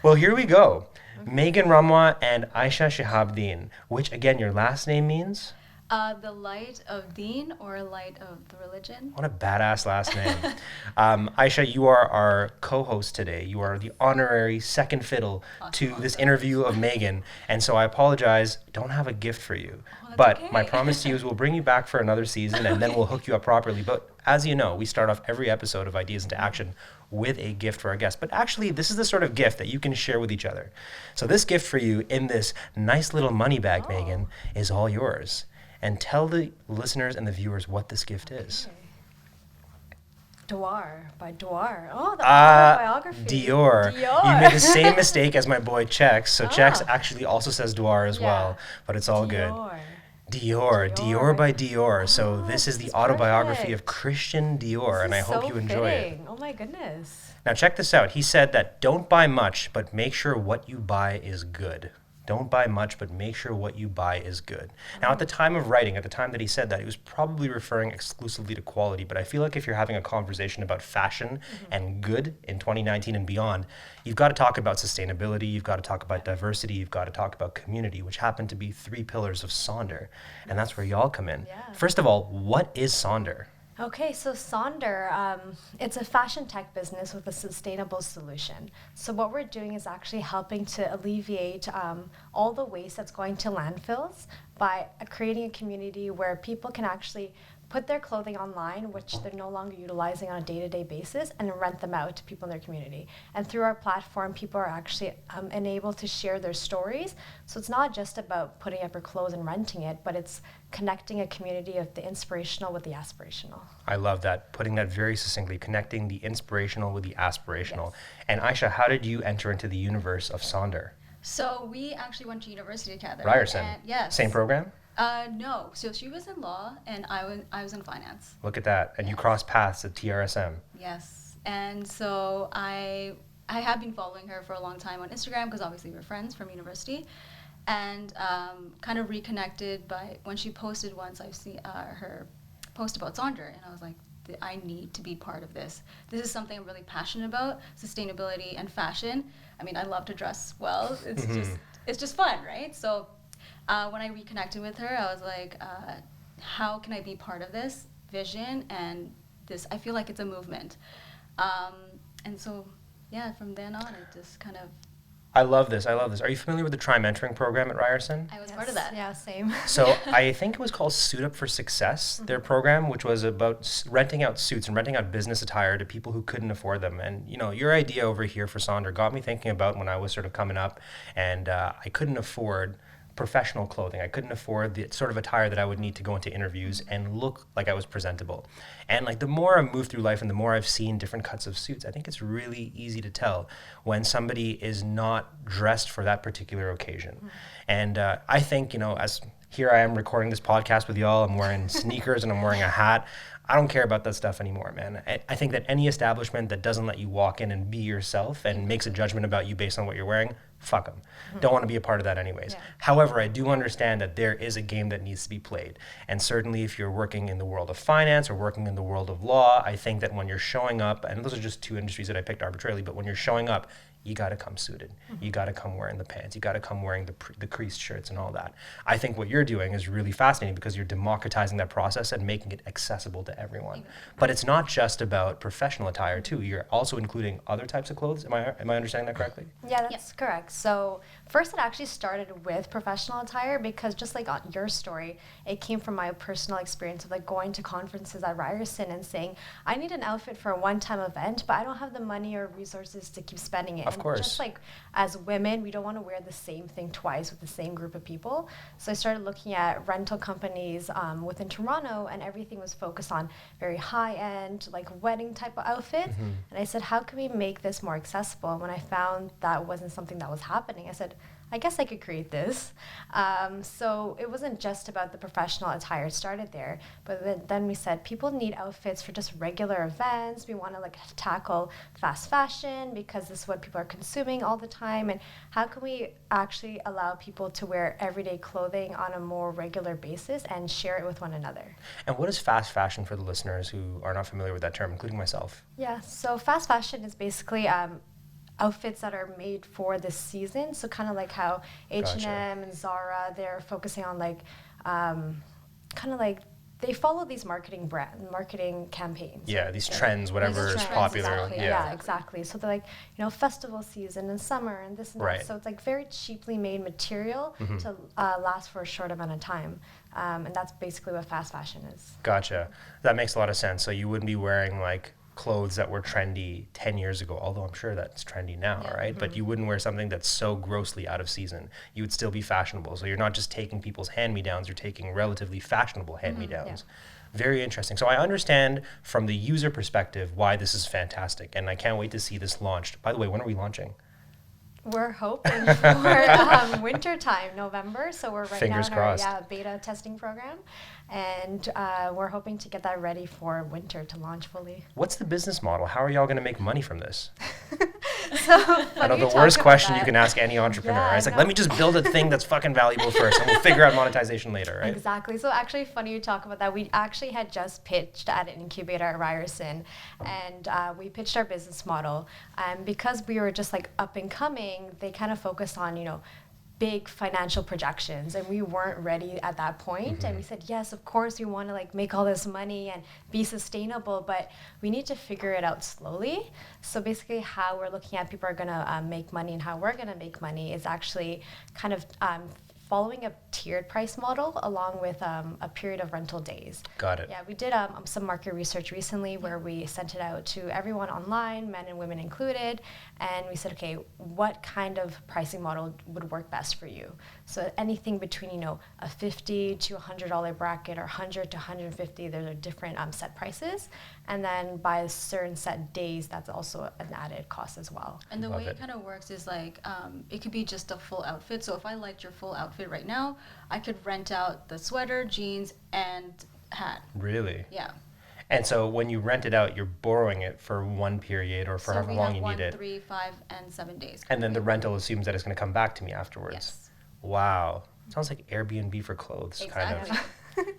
Well, here we go. Megan Ramwa and Aisha Shihabdeen, which again, your last name means? The light of Deen, or light of the religion. What a badass last name. Aisha, you are our co-host today. You are the honorary second fiddle to this interview of Megan. And so I apologize, don't have a gift for you. But okay. my promise to you is we'll bring you back for another season and then we'll hook you up properly. But as you know, we start off every episode of Ideas into Action with a gift for our guests. But actually, this is the sort of gift that you can share with each other. So this gift for you in this nice little money bag, Megan, is all yours. And tell the listeners and the viewers what this gift is. Dior by Dior. Oh, the Autobiography. Dior. You made the same mistake as my boy Chex. So Chex actually also says Dior as well, but it's all good. Dior by Dior. So this is the autobiography of Christian Dior, and I hope you enjoy it. Oh my goodness. Now check this out. He said that don't buy much, but make sure what you buy is good. Don't buy much, but make sure what you buy is good. Now, at the time of writing, at the time that he said that, he was probably referring exclusively to quality. But I feel like if you're having a conversation about fashion and good in 2019 and beyond, you've got to talk about sustainability, you've got to talk about diversity, you've got to talk about community, which happen to be 3 pillars of Sonder. And that's where y'all come in. Yeah. First of all, what is Sonder? Okay, so Sonder, it's a fashion tech business with a sustainable solution. So what we're doing is actually helping to alleviate all the waste that's going to landfills by creating a community where people can actually put their clothing online, which they're no longer utilizing on a day-to-day basis, and rent them out to people in their community. And through our platform, people are actually enabled to share their stories. So it's not just about putting up your clothes and renting it, but it's connecting a community of the inspirational with the aspirational. I love that, putting that very succinctly, connecting the inspirational with the aspirational. Yes. And Aisha, how did you enter into the universe of Sonder? So we actually went to university together. Ryerson? Yes. Same program? No. So she was in law and I was in finance. Look at that. And you crossed paths at TRSM. Yes. And so I have been following her for a long time on Instagram because obviously we're friends from university. And kind of reconnected by when she posted once. I've seen her post about Sonder, and I was like, I need to be part of this. This is something I'm really passionate about, sustainability and fashion. I mean, I love to dress well. It's just fun, right? So when I reconnected with her, I was like, how can I be part of this vision and this? I feel like it's a movement. And so, yeah, from then on, it just kind of... I love this. Are you familiar with the Tri-Mentoring program at Ryerson? I was part of that. Yeah, same. So I think it was called Suit Up for Success, their program, which was about renting out suits and renting out business attire to people who couldn't afford them. And, you know, your idea over here for Sonder got me thinking about when I was sort of coming up and I couldn't afford professional clothing. I couldn't afford the sort of attire that I would need to go into interviews and look like I was presentable. And like the more I move through life and the more I've seen different cuts of suits, I think it's really easy to tell when somebody is not dressed for that particular occasion. And I think, you know, as here I am recording this podcast with y'all, I'm wearing sneakers and I'm wearing a hat. I don't care about that stuff anymore, man. I think that any establishment that doesn't let you walk in and be yourself and makes a judgment about you based on what you're wearing, fuck them. Don't want to be a part of that anyways. Yeah. However, I do understand that there is a game that needs to be played. And certainly if you're working in the world of finance or working in the world of law, I think that when you're showing up, and those are just 2 industries that I picked arbitrarily, but when you're showing up, you got to come suited. You got to come wearing the pants. You got to come wearing the creased shirts and all that. I think what you're doing is really fascinating because you're democratizing that process and making it accessible to everyone. But it's not just about professional attire too. You're also including other types of clothes. Am I understanding that correctly? Yeah, that's correct. So first it actually started with professional attire because just like on your story, it came from my personal experience of like going to conferences at Ryerson and saying, I need an outfit for a one-time event, but I don't have the money or resources to keep spending it. Of course. Just like as women, we don't want to wear the same thing twice with the same group of people. So I started looking at rental companies within Toronto, and everything was focused on very high-end, like wedding type of outfits. And I said, how can we make this more accessible? And when I found that wasn't something that was happening, I said, I guess I could create this. So it wasn't just about the professional attire. It started there. But then we said people need outfits for just regular events. We want to like tackle fast fashion because this is what people are consuming all the time. And how can we actually allow people to wear everyday clothing on a more regular basis and share it with one another? And what is fast fashion for the listeners who are not familiar with that term, including myself? Yeah, so fast fashion is basically outfits that are made for this season. So kind of like how H&M and Zara, they're focusing on like kind of like they follow these marketing campaigns. Yeah, these trends, whatever is popular. Exactly. Yeah, exactly. So they're like, festival season and summer and this and that. So it's like very cheaply made material to last for a short amount of time. And that's basically what fast fashion is. Gotcha. That makes a lot of sense. So you wouldn't be wearing like clothes that were trendy 10 years ago, although I'm sure that's trendy now, right? But you wouldn't wear something that's so grossly out of season. You would still be fashionable. So you're not just taking people's hand-me-downs, you're taking relatively fashionable hand-me-downs. Very interesting. So I understand from the user perspective why this is fantastic, and I can't wait to see this launched. By the way, when are we launching? We're hoping for winter time, November. So we're right Fingers now in crossed. our beta testing program. And we're hoping to get that ready for winter to launch fully. What's the business model? How are y'all going to make money from this? So I know the worst question you can ask any entrepreneur. Yeah, it's like, let me just build a thing that's fucking valuable first, and we'll figure out monetization later, right? Exactly. So actually, funny you talk about that. We actually had just pitched at an incubator at Ryerson, and we pitched our business model. Because we were just like up and coming, they kind of focused on, big financial projections, and we weren't ready at that point. And we said, yes, of course we want to like make all this money and be sustainable, but we need to figure it out slowly. So basically how we're looking at people are going to make money and how we're going to make money is actually kind of following a tiered price model along with a period of rental days. Got it. Yeah, we did some market research recently where we sent it out to everyone online, men and women included, and we said, okay, what kind of pricing model would work best for you? So anything between, a $50 to $100 bracket or $100 to $150, there are different set prices. And then by a certain set days, that's also an added cost as well. And the way it kind of works is like, it could be just a full outfit. So if I liked your full outfit right now, I could rent out the sweater, jeans, and hat. Really? Yeah. And so when you rent it out, you're borrowing it for one period or for however long you need it. 1, 3, 5, and 7 days. And then the rental assumes that it's going to come back to me afterwards. Yes. Wow. Sounds like Airbnb for clothes, Exactly. kind of.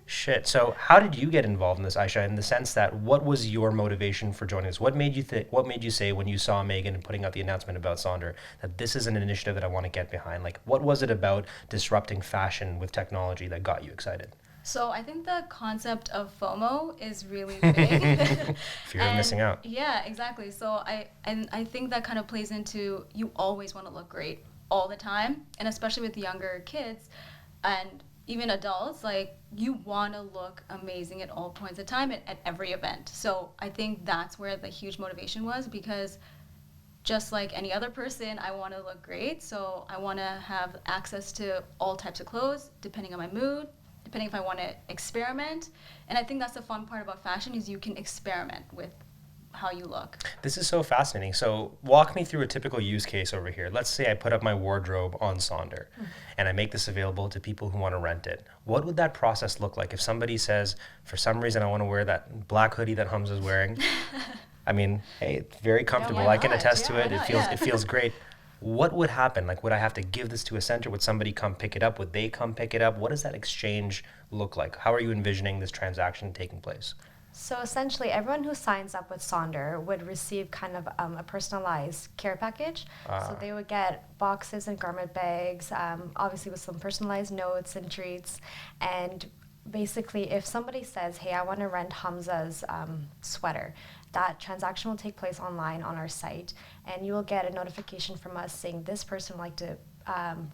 Shit. So how did you get involved in this, Aisha, in the sense that what was your motivation for joining this? What made you say when you saw Megan putting out the announcement about Sonder that this is an initiative that I want to get behind? Like, what was it about disrupting fashion with technology that got you excited? So I think the concept of FOMO is really big. Fear of missing out. Yeah, exactly. So I think that kind of plays into you always want to look great all the time, and especially with younger kids and even adults, like you want to look amazing at all points of time at every event. So I think that's where the huge motivation was, because just like any other person, I want to look great. So I want to have access to all types of clothes, depending on my mood, depending if I want to experiment. And I think that's the fun part about fashion is you can experiment with how you look. This is so fascinating. So walk me through a typical use case over here. Let's say I put up my wardrobe on Sonder and I make this available to people who want to rent it. What would that process look like if somebody says, for some reason, I want to wear that black hoodie that Hamza's wearing? I mean, hey, it's very comfortable. why I can not? attest to Yeah, it. why It not? feels great. What would happen? Like, would I have to give this to a center? Would somebody come pick it up? Would they come pick it up? What does that exchange look like? How are you envisioning this transaction taking place? So essentially, everyone who signs up with Sonder would receive kind of a personalized care package. So they would get boxes and garment bags, obviously with some personalized notes and treats. And basically, if somebody says, hey, I want to rent Hamza's sweater, that transaction will take place online on our site. And you will get a notification from us saying this person would like to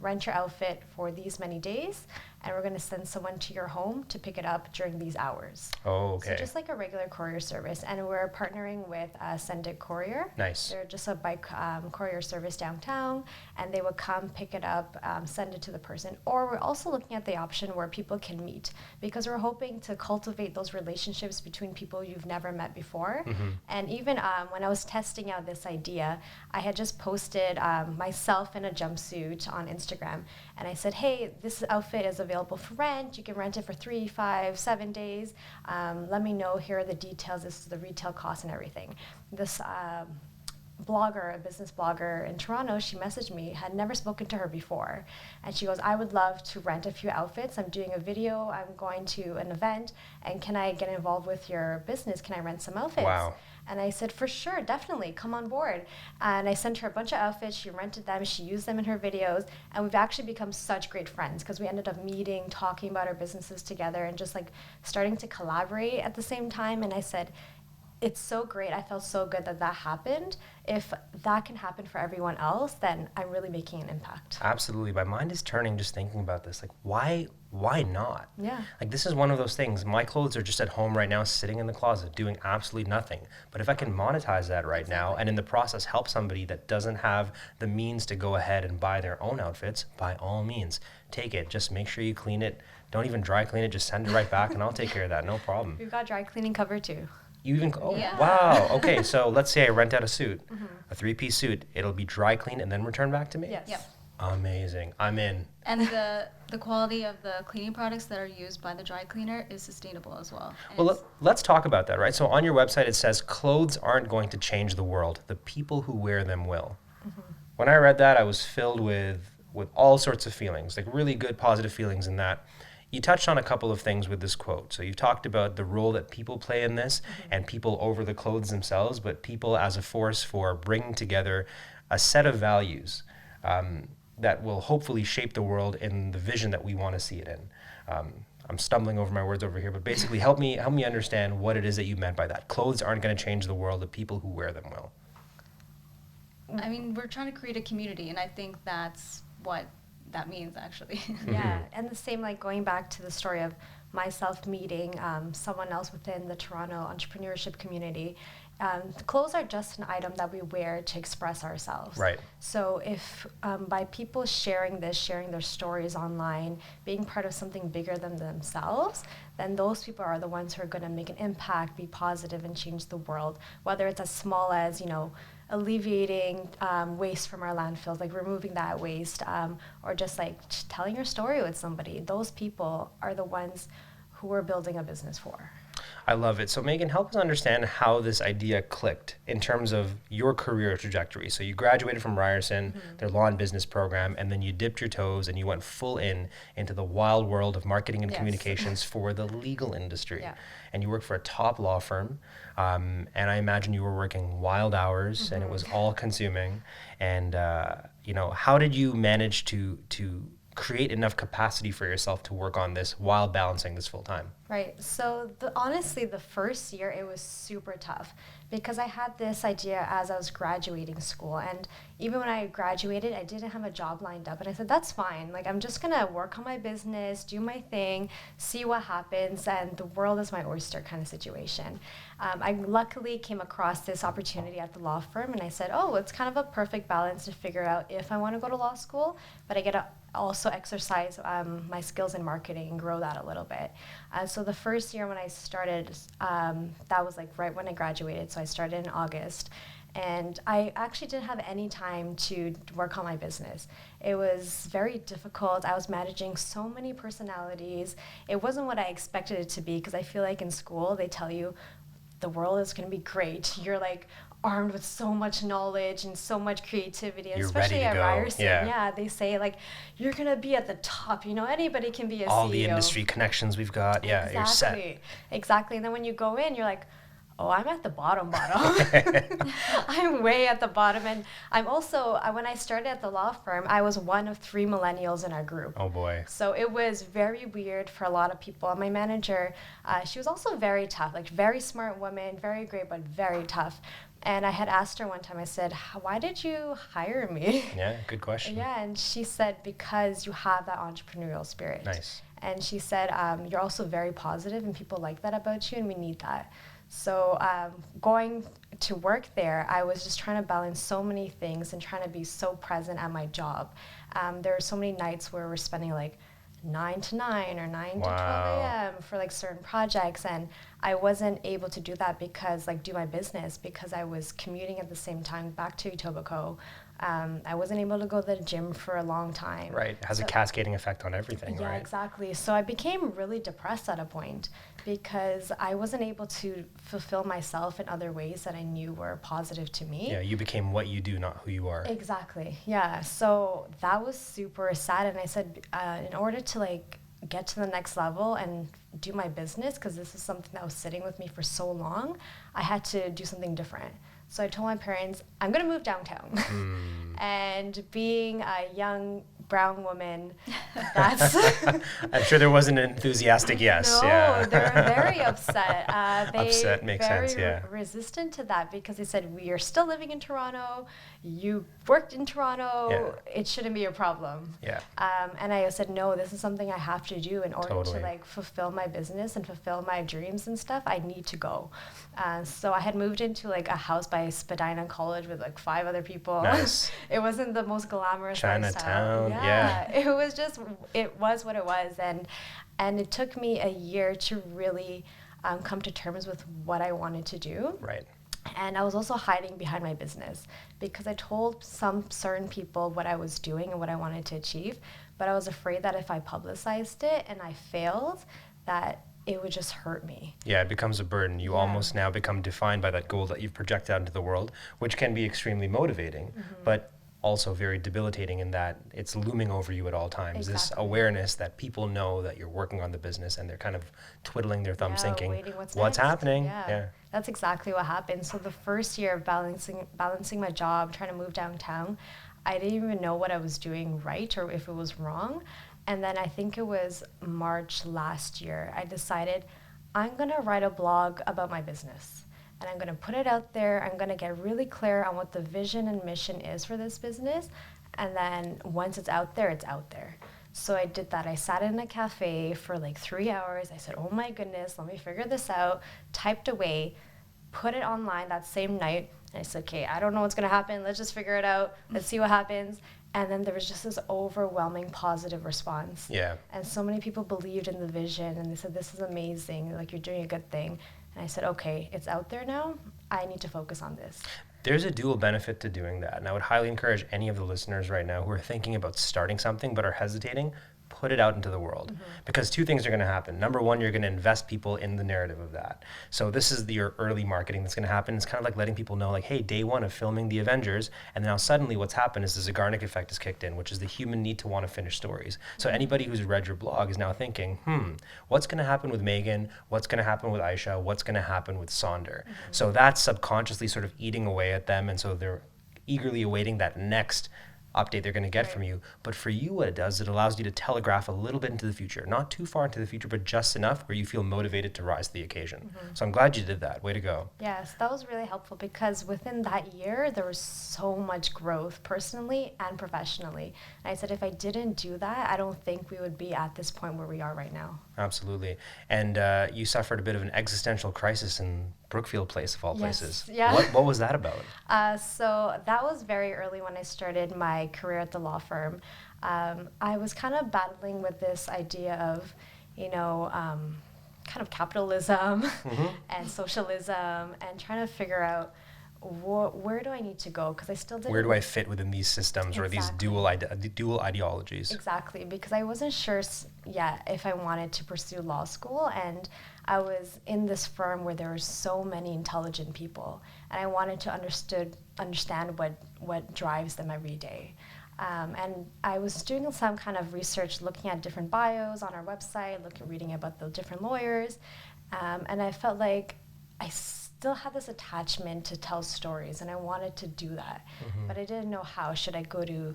rent your outfit for these many days, and we're going to send someone to your home to pick it up during these hours. Oh, okay. So just like a regular courier service, and we're partnering with Send It Courier. Nice. They're just a bike courier service downtown, and they would come pick it up, send it to the person. Or we're also looking at the option where people can meet, because we're hoping to cultivate those relationships between people you've never met before. And even when I was testing out this idea, I had just posted myself in a jumpsuit on Instagram, and I said, hey, this outfit is available for rent. You can rent it for 3, 5, 7 days. Let me know. Here are the details. This is the retail cost and everything. This blogger, a business blogger in Toronto, she messaged me, had never spoken to her before. And she goes, I would love to rent a few outfits. I'm doing a video, I'm going to an event, and can I get involved with your business? Can I rent some outfits? Wow. And I said, for sure, definitely, come on board. And I sent her a bunch of outfits, she rented them, she used them in her videos, and we've actually become such great friends because we ended up meeting, talking about our businesses together, and just like starting to collaborate at the same time. And I said, it's so great. I felt so good that that happened. If that can happen for everyone else, then I'm really making an impact. Absolutely. My mind is turning just thinking about this. Like, why not? Yeah. Like, this is one of those things. My clothes are just at home right now, sitting in the closet, doing absolutely nothing. But if I can monetize that right now, and in the process help somebody that doesn't have the means to go ahead and buy their own outfits, by all means, take it. Just make sure you clean it. Don't even dry clean it. Just send it right back, and I'll take care of that. No problem. We've got dry cleaning covered too. You even, oh, Yeah. wow. Okay, so let's say I rent out a suit, a 3-piece suit. It'll be dry cleaned and then returned back to me? Yes. Yep. Amazing. I'm in. And the quality of the cleaning products that are used by the dry cleaner is sustainable as well. And Well, it's- let's talk about that, right? So on your website, it says clothes aren't going to change the world. The people who wear them will. When I read that, I was filled with all sorts of feelings, like really good, positive feelings in that. You touched on a couple of things with this quote. So you talked about the role that people play in this and people over the clothes themselves, but people as a force for bringing together a set of values that will hopefully shape the world in the vision that we want to see it in. I'm stumbling over my words over here, but basically help me understand what it is that you meant by that. Clothes aren't going to change the world. The people who wear them will. I mean, we're trying to create a community, and I think that's what that means, actually. Yeah, and the same, like going back to the story of myself meeting someone else within the Toronto entrepreneurship community. The clothes are just an item that we wear to express ourselves. Right. So if by people sharing this, sharing their stories online, being part of something bigger than themselves, then those people are the ones who are going to make an impact, be positive, and change the world. Whether it's as small as, alleviating waste from our landfills, like removing that waste, or just like telling your story with somebody. Those people are the ones who we're building a business for. I love it. So Megan, help us understand how this idea clicked in terms of your career trajectory. So you graduated from Ryerson, their law and business program, and then you dipped your toes and you went full into the wild world of marketing and Yes. communications for the legal industry. Yeah. And you worked for a top law firm. And I imagine you were working wild hours and it was all consuming. And, how did you manage to create enough capacity for yourself to work on this while balancing this full time? Right. So honestly, the first year it was super tough because I had this idea as I was graduating school. And even when I graduated, I didn't have a job lined up. And I said, that's fine. Like, I'm just going to work on my business, do my thing, see what happens. And the world is my oyster kind of situation. I luckily came across this opportunity at the law firm. And I said, oh, it's kind of a perfect balance to figure out if I want to go to law school, but I get to also exercise my skills in marketing and grow that a little bit. So the first year when I started, that was like right when I graduated. So I started in August. And I actually didn't have any time to work on my business. It was very difficult. I was managing so many personalities. It wasn't what I expected it to be because I feel like in school they tell you the world is going to be great. You're like armed with so much knowledge and so much creativity, You're especially ready to at go. Ryerson. Yeah. They say like you're going to be at the top. Anybody can be a All CEO. the industry connections we've got. Yeah, you're set. Exactly. And then when you go in, you're like, oh, I'm at the bottom. I'm way at the bottom. And I'm also, when I started at the law firm, I was one of 3 millennials in our group. Oh boy. So it was very weird for a lot of people. And my manager, she was also very tough, like very smart woman, very great, but very tough. And I had asked her one time, I said, why did you hire me? Yeah, good question. Yeah, and she said, because you have that entrepreneurial spirit. Nice. And she said, you're also very positive and people like that about you and we need that. So going to work there, I was just trying to balance so many things and trying to be so present at my job. There are so many nights where we're spending like 9 to 9 or 9 to 12 a.m. for like certain projects. And I wasn't able to do that because, like, do my business because I was commuting at the same time back to Etobicoke. I wasn't able to go to the gym for a long time. Right. It has a cascading effect on everything, yeah, right? exactly. So I became really depressed at a point because I wasn't able to fulfill myself in other ways that I knew were positive to me. Yeah, you became what you do, not who you are. Exactly. Yeah. So that was super sad. And I said, in order to like get to the next level and do my business, because this is something that was sitting with me for so long, I had to do something different. So I told my parents, I'm going to move downtown. And being a young brown woman, that's... I'm sure there wasn't an enthusiastic yes. No, Yeah. they were very upset. Upset makes sense, yeah. Resistant to that because they said, we are still living in Toronto. You worked in Toronto. Yeah. It shouldn't be a problem. Yeah. And I said, no, this is something I have to do in order Totally. to like fulfill my business and fulfill my dreams and stuff. I need to go. So I had moved into like a house by Spadina College with like 5 other people. Nice. It wasn't the most glamorous Chinatown, lifestyle. yeah. It was just, it was what it was. And it took me a year to really come to terms with what I wanted to do. Right. And I was also hiding behind my business because I told some certain people what I was doing and what I wanted to achieve, but I was afraid that if I publicized it and I failed, that it would just hurt me. Yeah, it becomes a burden. You almost now become defined by that goal that you've projected out into the world, which can be extremely motivating, but also very debilitating in that it's looming over you at all times. This Exactly. awareness that people know that you're working on the business and they're kind of twiddling their thumbs thinking, waiting what's what's next?" happening? Yeah. That's exactly what happened. So the first year of balancing my job, trying to move downtown, I didn't even know what I was doing right or if it was wrong. And then I think it was March last year, I decided I'm going to write a blog about my business. And I'm going to put it out there. I'm going to get really clear on what the vision and mission is for this business. And then once it's out there, it's out there. So I did that. I sat in a cafe for like 3 hours. I said, oh my goodness, let me figure this out. Typed away, put it online that same night. And I said, okay, I don't know what's going to happen. Let's just figure it out. Let's see what happens. And then there was just this overwhelming positive response. Yeah. And so many people believed in the vision and they said, this is amazing. Like, you're doing a good thing. And I said, okay, it's out there now. I need to focus on this. There's a dual benefit to doing that. And I would highly encourage any of the listeners right now who are thinking about starting something but are hesitating, put it out into the world. Because 2 things are going to happen. Number 1, you're going to invest people in the narrative of that. So this is your early marketing that's going to happen. It's kind of like letting people know, like, hey, day 1 of filming the Avengers, and now suddenly what's happened is the Zeigarnik effect is kicked in, which is the human need to want to finish stories. So anybody who's read your blog is now thinking, what's going to happen with Megan? What's going to happen with Aisha? What's going to happen with Sonder? So that's subconsciously sort of eating away at them, and so they're eagerly awaiting that next update they're going to get from you. But for you, what it does, it allows you to telegraph a little bit into the future, not too far into the future, but just enough where you feel motivated to rise to the occasion. So I'm glad you did that. Way to go. Yes, that was really helpful because within that year, there was so much growth personally and professionally. And I said, if I didn't do that, I don't think we would be at this point where we are right now. Absolutely. And you suffered a bit of an existential crisis in Brookfield Place, of all places. Yeah. What was that about? So that was very early when I started my career at the law firm. I was kind of battling with this idea of, kind of capitalism and socialism and trying to figure out where do I need to go? Because I still didn't... Where do I fit within these systems or these dual ideologies? Exactly, because I wasn't sure yet if I wanted to pursue law school, and I was in this firm where there were so many intelligent people, and I wanted to understand what drives them every day. And I was doing some kind of research, looking at different bios on our website, reading about the different lawyers, and I felt like I still had this attachment to tell stories, and I wanted to do that, but I didn't know how. Should I go to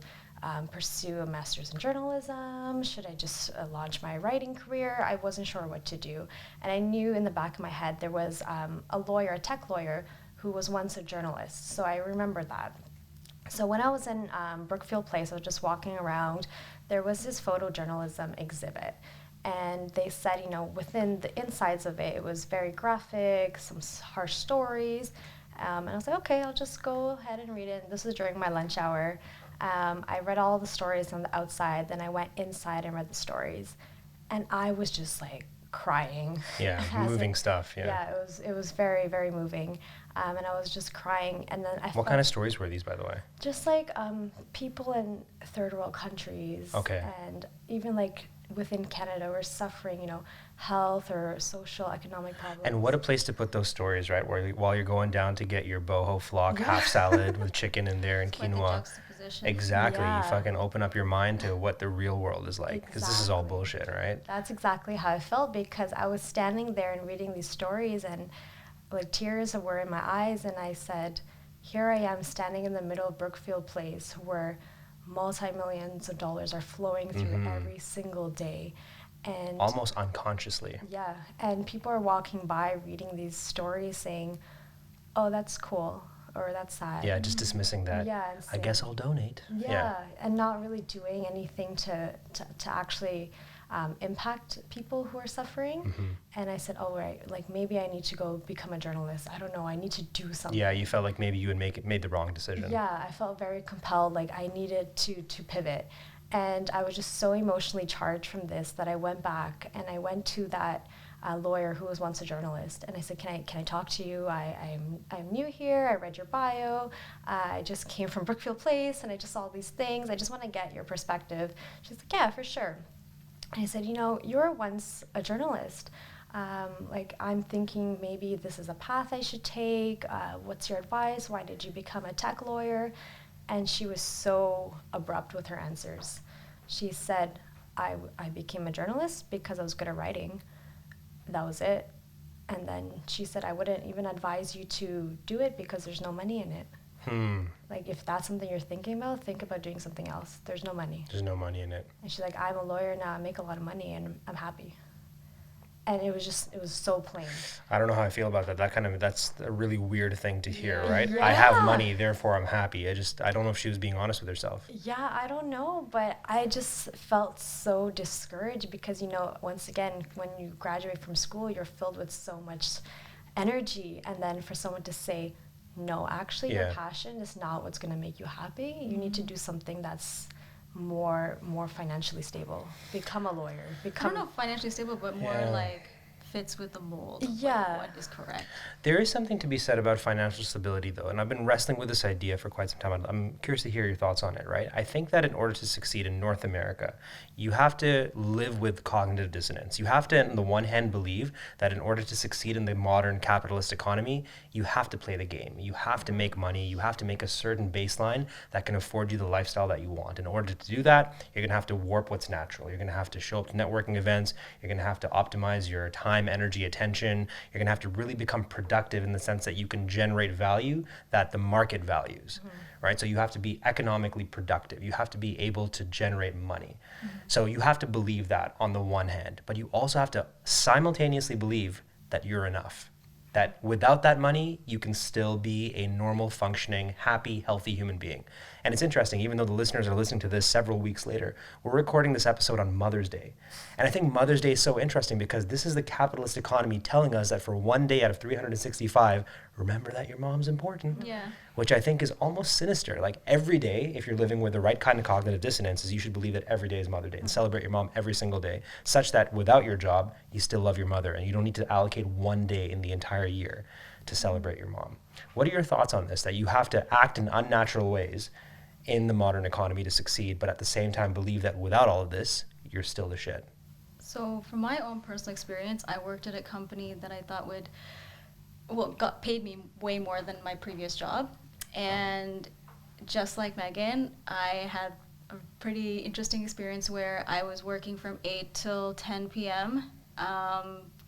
pursue a master's in journalism? Should I just launch my writing career? I wasn't sure what to do, and I knew in the back of my head there was a tech lawyer, who was once a journalist, so I remember that. So when I was in Brookfield Place, I was just walking around, there was this photojournalism exhibit. And they said, within the insides of it, it was very graphic, some harsh stories. And I was like, okay, I'll just go ahead and read it. This was during my lunch hour. I read all the stories on the outside. Then I went inside and read the stories. And I was just like crying. Yeah, moving stuff. Yeah. Yeah, it was very, very moving. And I was just crying. And then What kind of stories were these, by the way? Just like people in third world countries. Okay. And even like within Canada, we're suffering, health or social, economic problems. And what a place to put those stories, right? Where while you're going down to get your boho flock half salad with chicken in there and quinoa. Exactly. Yeah. You fucking open up your mind to what the real world is like, because this is all bullshit, right? That's exactly how I felt, because I was standing there and reading these stories, and like tears were in my eyes, and I said, here I am standing in the middle of Brookfield Place where multi-millions of dollars are flowing through every single day. And almost unconsciously. Yeah, and people are walking by reading these stories saying, oh, that's cool, or that's sad. Yeah, just dismissing that. Yeah, I guess I'll donate. Yeah, and not really doing anything to actually impact people who are suffering. And I said, oh, right, like maybe I need to go become a journalist. I don't know, I need to do something. Yeah, you felt like maybe you had made the wrong decision. Yeah, I felt very compelled, like I needed to pivot. And I was just so emotionally charged from this that I went back and I went to that lawyer who was once a journalist, and I said, can I talk to you? I'm new here. I read your bio. I just came from Brookfield Place, and I just saw all these things. I just want to get your perspective. She's like, yeah, for sure. And I said, you were once a journalist. Like, I'm thinking maybe this is a path I should take. What's your advice? Why did you become a tech lawyer? And she was so abrupt with her answers. She said, I became a journalist because I was good at writing. That was it. And then she said, I wouldn't even advise you to do it because there's no money in it. Like, if that's something you're thinking about, think about doing something else. There's no money. There's no money in it. And she's like, I'm a lawyer now. I make a lot of money and I'm happy. And it was so plain. I don't know how I feel about that. That's a really weird thing to hear, right? Yeah. I have money, therefore I'm happy. I don't know if she was being honest with herself. Yeah, I don't know, but I just felt so discouraged because, once again, when you graduate from school, you're filled with so much energy. And then for someone to say, no, actually, your passion is not what's going to make you happy. You need to do something that's more financially stable. Become a lawyer. I don't know if financially stable, but more like fits with the mold of what is correct. There is something to be said about financial stability, though, and I've been wrestling with this idea for quite some time. I'm curious to hear your thoughts on it, right? I think that in order to succeed in North America, you have to live with cognitive dissonance. You have to, on the one hand, believe that in order to succeed in the modern capitalist economy, you have to play the game. You have to make money. You have to make a certain baseline that can afford you the lifestyle that you want. In order to do that, you're going to have to warp what's natural. You're going to have to show up to networking events. You're going to have to optimize your time, energy, attention. You're going to have to really become productive in the sense that you can generate value that the market values, right? So you have to be economically productive. You have to be able to generate money. So you have to believe that on the one hand, but you also have to simultaneously believe that you're enough. That without that money, you can still be a normal, functioning, happy, healthy human being. And it's interesting, even though the listeners are listening to this several weeks later, we're recording this episode on Mother's Day. And I think Mother's Day is so interesting because this is the capitalist economy telling us that for one day out of 365, remember that your mom's important. Yeah. Which I think is almost sinister. Like every day, if you're living with the right kind of cognitive dissonances, you should believe that every day is Mother's Day and celebrate your mom every single day, such that without your job, you still love your mother and you don't need to allocate one day in the entire year to celebrate your mom. What are your thoughts on this, that you have to act in unnatural ways in the modern economy to succeed, but at the same time believe that without all of this, you're still the shit? So from my own personal experience, I worked at a company that I thought got paid me way more than my previous job. And just like Megan, I had a pretty interesting experience where I was working from 8 till 10 p.m.,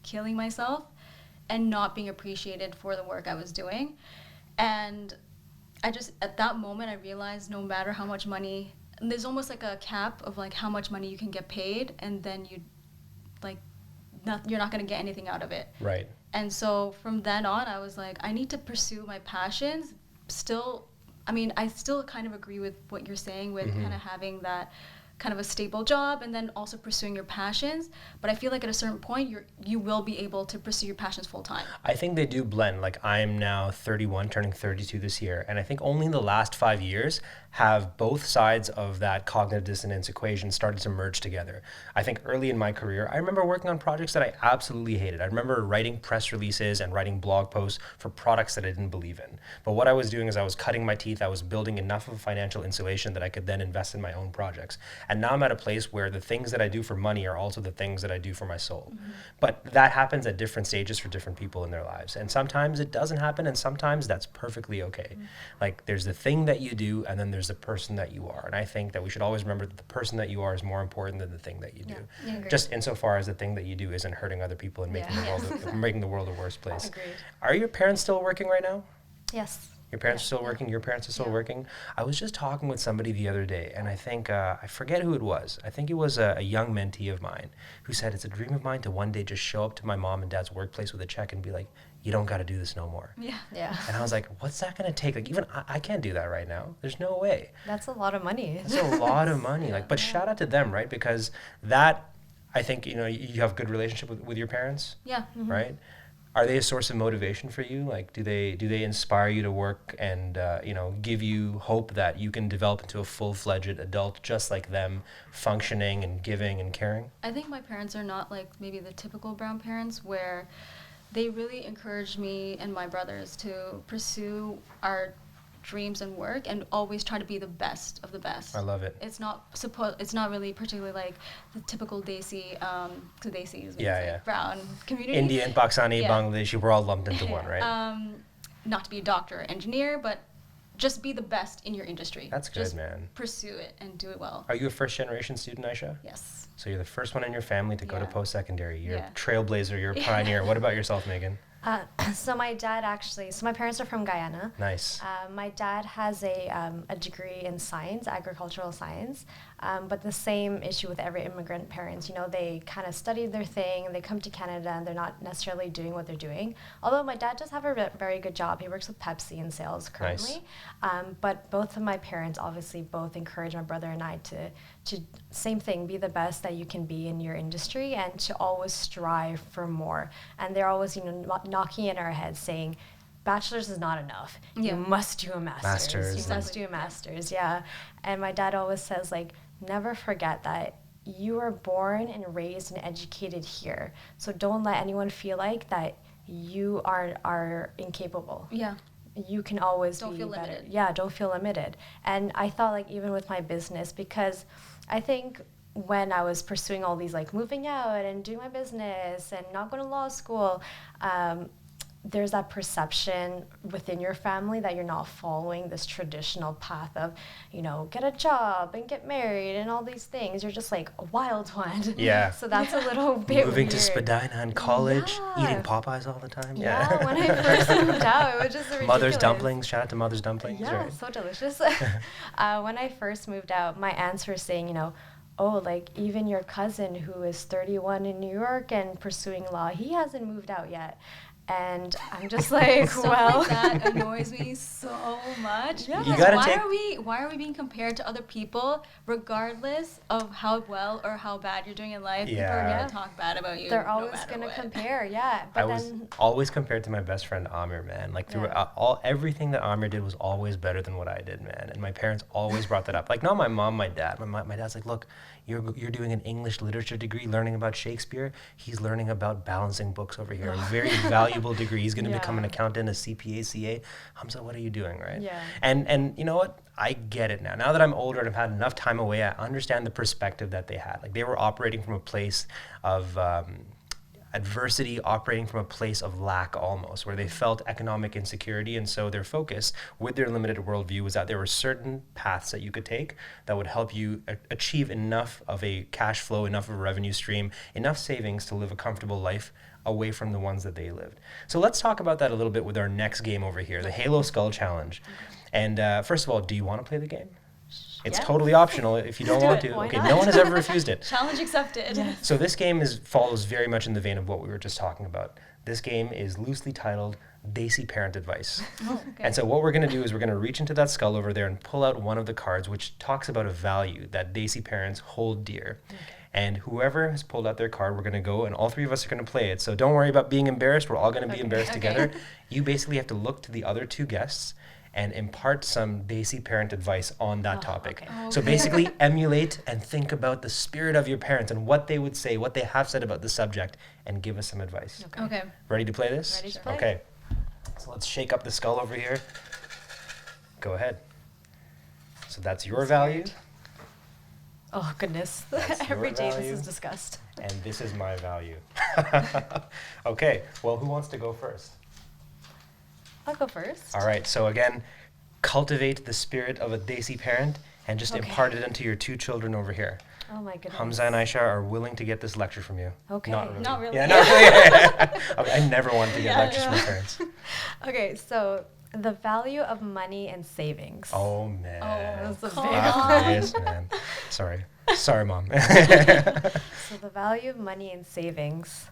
killing myself and not being appreciated for the work I was doing. And at that moment, I realized no matter how much money, there's almost like a cap of like how much money you can get paid, and then you're not going to get anything out of it. Right. And so from then on, I was like, I need to pursue my passions. I still kind of agree with what you're saying with kind of having that kind of a stable job and then also pursuing your passions. But I feel like at a certain point, you will be able to pursue your passions full time. I think they do blend. Like I'm now 31, turning 32 this year. And I think only in the last 5 years have both sides of that cognitive dissonance equation started to merge together. I think early in my career, I remember working on projects that I absolutely hated. I remember writing press releases and writing blog posts for products that I didn't believe in. But what I was doing is I was cutting my teeth. I was building enough of financial insulation that I could then invest in my own projects. And now I'm at a place where the things that I do for money are also the things that I do for my soul. But that happens at different stages for different people in their lives. And sometimes it doesn't happen, and sometimes that's perfectly okay. Like, there's the thing that you do, and then there's the person that you are. And I think that we should always remember that the person that you are is more important than the thing that you do. Yeah, agreed. Just insofar as the thing that you do isn't hurting other people and making the world a worse place. Agreed. Are your parents still working right now? Yes. Your parents are still working? Your parents are still working? I was just talking with somebody the other day, and I think, I forget who it was. I think it was a young mentee of mine who said, it's a dream of mine to one day just show up to my mom and dad's workplace with a check and be like, you don't got to do this no more. Yeah. And I was like, what's that going to take? Like, even I can't do that right now. There's no way. That's a lot of money. That's a lot of money. Like, but shout out to them, right? Because that, I think, you know, you have a good relationship with your parents, Yeah. right? Are they a source of motivation for you? Like, do they inspire you to work and, you know, give you hope that you can develop into a full-fledged adult just like them, functioning and giving and caring? I think my parents are not like maybe the typical brown parents where they really encouraged me and my brothers to pursue our dreams and work and always try to be the best of the best. I love it. It's not really particularly like the typical Desi, so Desi is like brown community. Indian, Pakistani, Bangladeshi, we're all lumped into one, right? Not to be a doctor or engineer, but just be the best in your industry. That's good, just man. Pursue it and do it well. Are you a first-generation student, Aisha? Yes. So you're the first one in your family to go to post-secondary. You're a Yeah. trailblazer. You're a pioneer. What about yourself, Megan? So my parents are from Guyana. Nice. My dad has a degree in science, agricultural science, but the same issue with every immigrant parents. You know, they kind of studied their thing, they come to Canada, and they're not necessarily doing what they're doing. Although my dad does have a very good job. He works with Pepsi in sales currently. Nice. But both of my parents obviously both encourage my brother and I to same thing, be the best that you can be in your industry and to always strive for more. And they're always, you know, knocking in our heads saying, bachelor's is not enough. Yeah. You must do a master's. You must do a master's, yeah. And my dad always says, like, never forget that you are born and raised and educated here. So don't let anyone feel like that you are incapable. Yeah. You can always Don't be feel better. limited. Yeah, don't feel limited. And I thought, like, even with my business, because I think when I was pursuing all these, like, moving out and doing my business and not going to law school, there's that perception within your family that you're not following this traditional path of, you know, get a job and get married and all these things. You're just like a wild one. Yeah. So that's a little bit Moving weird. to Spadina in college, Yeah. eating Popeyes all the time. Yeah, when I first moved out, it was just ridiculous. Mother's dumplings. Shout out to Mother's dumplings. Yeah, Right? so delicious. When I first moved out, my aunts were saying, you know, oh, like, even your cousin who is 31 in New York and pursuing law, he hasn't moved out yet. And I'm just like, Stuff well, like that annoys me so much. Yeah. You gotta why are we being compared to other people regardless of how well or how bad you're doing in life? People are Yeah. gonna talk bad about you. they're no always matter going to what. compare, yeah. But I was then, always compared to my best friend Amir, man. Like, through everything that Amir did was always better than what I did, man. And my parents always brought that up. Like, not my mom, my dad. My dad's like, look, you're doing an English literature degree, learning about Shakespeare. He's learning about balancing books over here. A very valuable degree. He's going to become an accountant, a CPA, CA. Hamza, what are you doing, right? Yeah. And you know what? I get it now. Now that I'm older and I've had enough time away, I understand the perspective that they had. Like, they were operating from a place of adversity, operating from a place of lack almost, where they felt economic insecurity. And so their focus with their limited worldview was that there were certain paths that you could take that would help you achieve enough of a cash flow, enough of a revenue stream, enough savings to live a comfortable life away from the ones that they lived. So let's talk about that a little bit with our next game over here, the Halo Skull Challenge. And first of all, do you want to play the game? It's totally optional if you don't want to. Why Okay, not? no one has ever refused it. Challenge accepted. So this game follows very much in the vein of what we were just talking about. This game is loosely titled Desi Parent Advice. Oh, okay. And so what we're going to do is we're going to reach into that skull over there and pull out one of the cards which talks about a value that Desi parents hold dear. Okay. And whoever has pulled out their card, we're going to go, and all three of us are going to play it. So don't worry about being embarrassed. We're all going to be embarrassed together. You basically have to look to the other two guests and impart some Desi parent advice on that topic. okay. So basically emulate and think about the spirit of your parents and what they would say, what they have said about the subject, and give us some advice. Okay. Ready to play this? Ready to play. Okay. So let's shake up the skull over here. Go ahead. So that's your value, Oh, goodness. That's your Every day this value. is discussed. and this is my value. Okay, well, who wants to go first? I'll go first. All right, so again, cultivate the spirit of a Desi parent and just Okay. impart it into your two children over here. Oh, my goodness. Hamza and Aisha are willing to get this lecture from you. Okay. Not really. Yeah, not really. Okay, I never wanted to get lectures from my parents. Okay, so the value of money and savings. Oh, man. That's a Come big on. Yes, man. Sorry. Sorry, Mom. So the value of money and savings.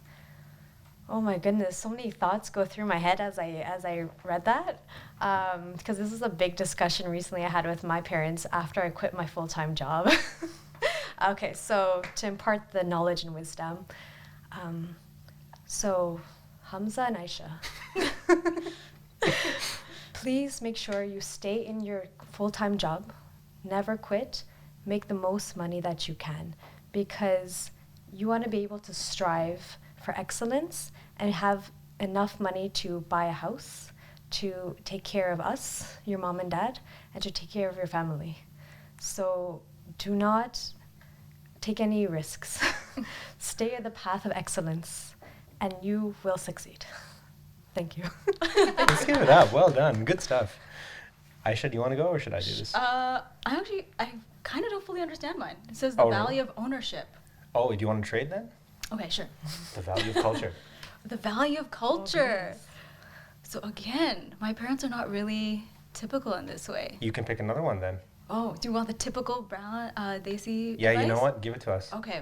Oh my goodness, so many thoughts go through my head as I read that, because this is a big discussion recently I had with my parents after I quit my full-time job. Okay, so to impart the knowledge and wisdom, so Hamza and Aisha, please make sure you stay in your full-time job, never quit, make the most money that you can, because you want to be able to strive for excellence and have enough money to buy a house, to take care of us, your mom and dad, and to take care of your family. So do not take any risks. Stay on the path of excellence and you will succeed. Thank you. Let's give it up. Well done. Good stuff. Aisha, do you want to go or should I do this? I kind of don't fully understand mine. It says the Oh, really? value of ownership. Oh, do you want to trade then? Okay, sure. The value of culture. The value of culture. So again, my parents are not really typical in this way. You can pick another one then. Oh, do you want the typical brown Desi Yeah, you know advice? what? Give it to us. Okay.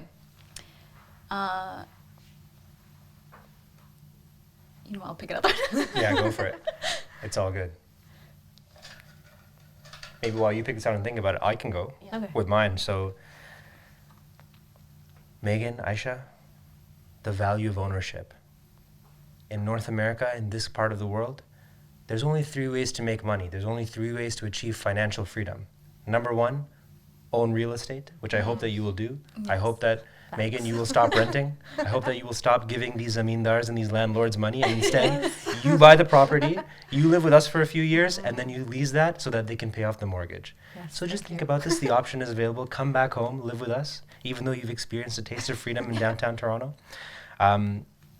You know what? I'll pick it up. Yeah, go for it. It's all good. Maybe while you pick this out and think about it, I can go Okay. with mine. So, Megan, Aisha, the value of ownership. In North America, in this part of the world, there's only 3 ways to make money. There's only 3 ways to achieve financial freedom. Number 1, own real estate, which I hope that you will do. I hope that, Megan, you will stop renting. I hope that you will stop giving these zamindars and these landlords money, and instead you buy the property, you live with us for a few years, and then you lease that so that they can pay off the mortgage. Yes, So just thank think you. about this. The option is available. Come back home, live with us, even though you've experienced a taste of freedom in downtown Toronto.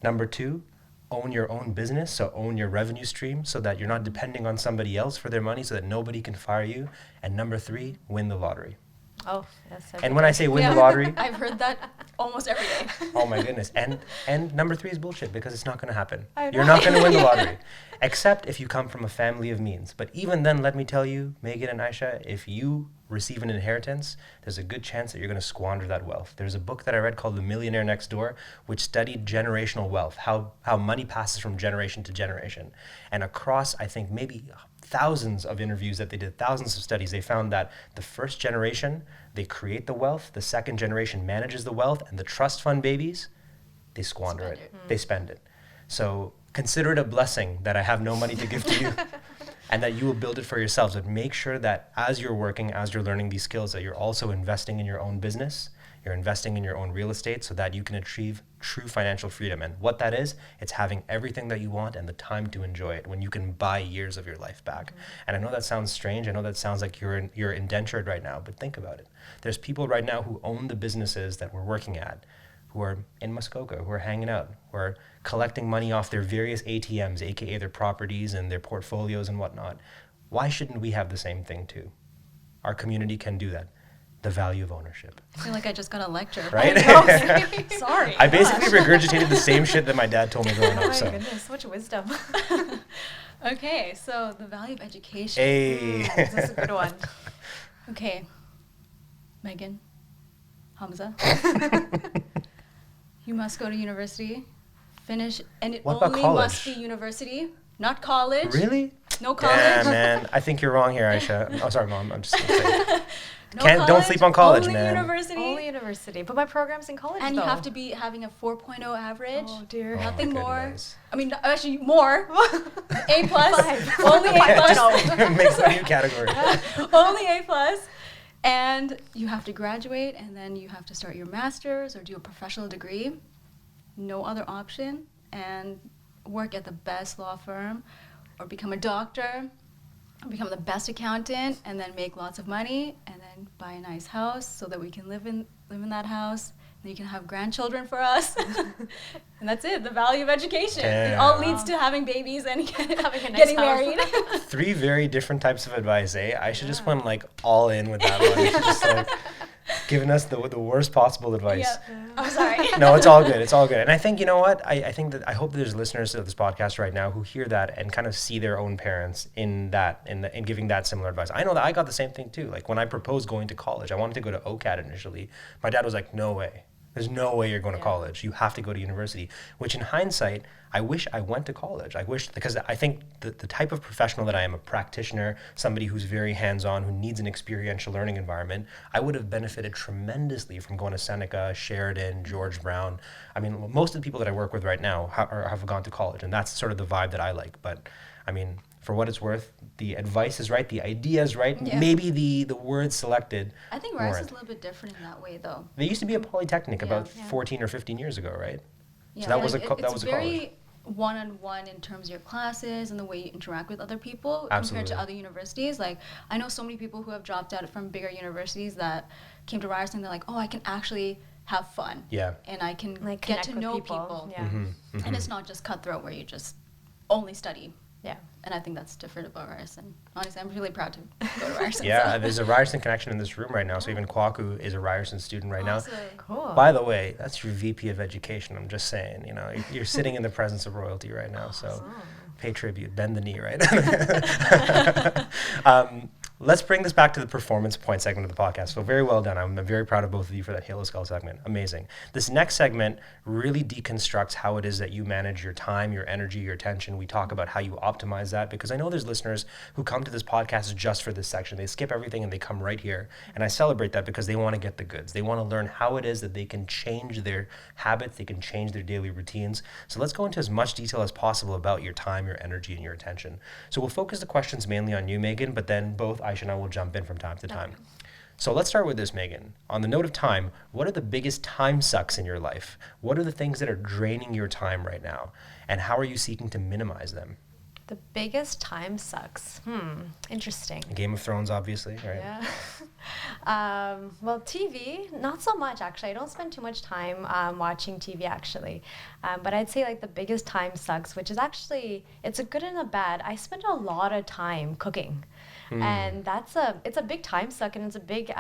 Number 2, own your own business, so own your revenue stream so that you're not depending on somebody else for their money so that nobody can fire you. And number 3, win the lottery. Oh, yes. And when I say win the lottery, I've heard that almost every day. oh my goodness. And number 3 is bullshit because it's not going to happen. I You're know. not going to win the lottery, except if you come from a family of means. But even then, let me tell you, Megan and Aisha, if you receive an inheritance, there's a good chance that you're going to squander that wealth. There's a book that I read called The Millionaire Next Door, which studied generational wealth, how money passes from generation to generation. And across, I think, maybe thousands of interviews that they did, thousands of studies, they found that the first generation, they create the wealth, the second generation manages the wealth, and the trust fund babies, they squander Spend it. it. They spend it. So consider it a blessing that I have no money to give to you and that you will build it for yourselves. But make sure that as you're working, as you're learning these skills, that you're also investing in your own business, you're investing in your own real estate so that you can achieve true financial freedom. And what that is, it's having everything that you want and the time to enjoy it when you can buy years of your life back. And I know that sounds strange. I know that sounds like you're indentured right now, but think about it. There's people right now who own the businesses that we're working at, who are in Muskoka, who are hanging out, who are collecting money off their various ATMs, aka their properties and their portfolios and whatnot. Why shouldn't we have the same thing too? Our community can do that. The value of ownership. I feel like I just got a lecture. Right? Sorry. I basically regurgitated the same shit that my dad told me growing Oh up. my So, goodness, so much wisdom. Okay, so the value of education. hey. This is a good one. Okay. Megan, Hamza, you must go to university, finish, and it What about only college? must be university, not college. Really? No college. Damn, man. I think you're wrong here, Aisha. Oh, sorry, Mom. I'm just gonna say. No Don't college, sleep on college, only man. University. Only university. But my program's in college, And though. you have to be having a 4.0 average. Oh, dear. Oh, Nothing my more. goodness. I mean, actually more. A plus. Five. Only A plus. Just makes a new category. Only A plus. And you have to graduate, and then you have to start your master's or do a professional degree. No other option. And work at the best law firm, or become a doctor, or become the best accountant, and then make lots of money, and then buy a nice house so that we can live in that house. And you can have grandchildren for us. And that's it. The value of education. It all leads to having babies and Having a nice getting house. married. 3 very different types of advice, eh? I should just went like all in with that one. She's just like giving us the worst possible advice. Yep. I'm sorry. No, it's all good. It's all good. And I think, you know what? I think that I hope there's listeners of this podcast right now who hear that and kind of see their own parents in giving that similar advice. I know that I got the same thing too. Like when I proposed going to college, I wanted to go to OCAD initially. My dad was like, no way. There's no way you're going to college. You have to go to university, which in hindsight, I wish I went to college. I wish, because I think the type of professional that I am, a practitioner, somebody who's very hands-on, who needs an experiential learning environment, I would have benefited tremendously from going to Seneca, Sheridan, George Brown. I mean, most of the people that I work with right now have gone to college, and that's sort of the vibe that I like. But I mean, for what it's worth, the advice is right, the idea is right, maybe the words selected. I think Rice is a little bit different in that way, though. There used to be a polytechnic about 14 or 15 years ago, right? Yeah, So that was a it's college. very one-on-one in terms of your classes and the way you interact with other people Absolutely. compared to other universities. Like, I know so many people who have dropped out from bigger universities that came to Ryerson, they're like, oh, I can actually have fun. Yeah. And I can Like get connect to with know people. people. Yeah. And it's not just cutthroat where you just only study. Yeah. And I think that's different about Ryerson. Honestly, I'm really proud to go to Ryerson. Yeah, so. there's a Ryerson connection in this room right now. So even Kwaku is a Ryerson student right Awesome. now. Cool. By the way, that's your VP of Education. I'm just saying, you know, you're sitting in the presence of royalty right now. So pay tribute, bend the knee, right? Let's bring this back to the performance point segment of the podcast. So very well done. I'm very proud of both of you for that Halo Skull segment. Amazing. This next segment really deconstructs how it is that you manage your time, your energy, your attention. We talk about how you optimize that, because I know there's listeners who come to this podcast just for this section. They skip everything and they come right here. And I celebrate that because they want to get the goods. They want to learn how it is that they can change their habits, they can change their daily routines. So let's go into as much detail as possible about your time, your energy, and your attention. So we'll focus the questions mainly on you, Megan, but then both Aisha and I will jump in from time to time. So let's start with this, Megan. On the note of time, what are the biggest time sucks in your life? What are the things that are draining your time right now? And how are you seeking to minimize them? The biggest time sucks. Interesting. Game of Thrones, obviously, right? Yeah. Well, TV, not so much actually. I don't spend too much time watching TV actually. But I'd say like the biggest time sucks, which is actually, it's a good and a bad. I spend a lot of time cooking. And it's a big time suck, and it's a big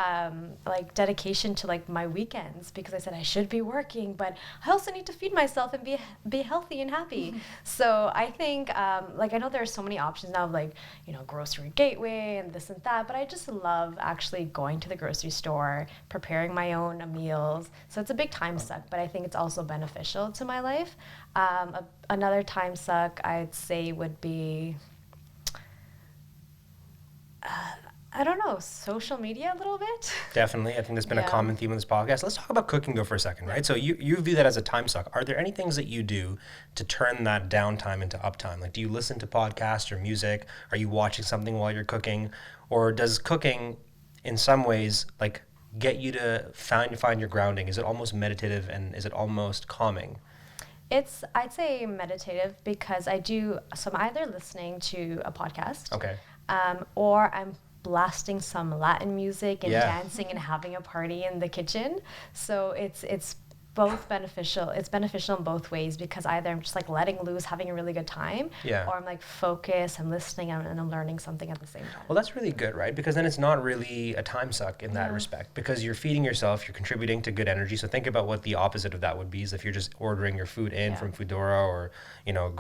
like dedication to like my weekends, because I said I should be working, but I also need to feed myself and be healthy and happy. So I think like I know there are so many options now of like, you know, grocery gateway and this and that, but I just love actually going to the grocery store, preparing my own meals. So it's a big time suck, but I think it's also beneficial to my life. Another time suck I'd say would be I don't know, social media a little bit. Definitely. I think that's been a common theme of this podcast. Let's talk about cooking though for a second, right? So you view that as a time suck. Are there any things that you do to turn that downtime into uptime? Like, do you listen to podcasts or music? Are you watching something while you're cooking? Or does cooking in some ways like get you to find your grounding? Is it almost meditative, and is it almost calming? I'd say meditative, because I'm either listening to a podcast. Okay. Or I'm blasting some Latin music and dancing and having a party in the kitchen. So it's both beneficial. It's beneficial in both ways, because either I'm just like letting loose, having a really good time, or I'm like focused, I'm listening, and I'm learning something at the same time. Well, that's really good, right? Because then it's not really a time suck in that respect, because you're feeding yourself, you're contributing to good energy. So think about what the opposite of that would be, is if you're just ordering your food in from Foodora or, you know,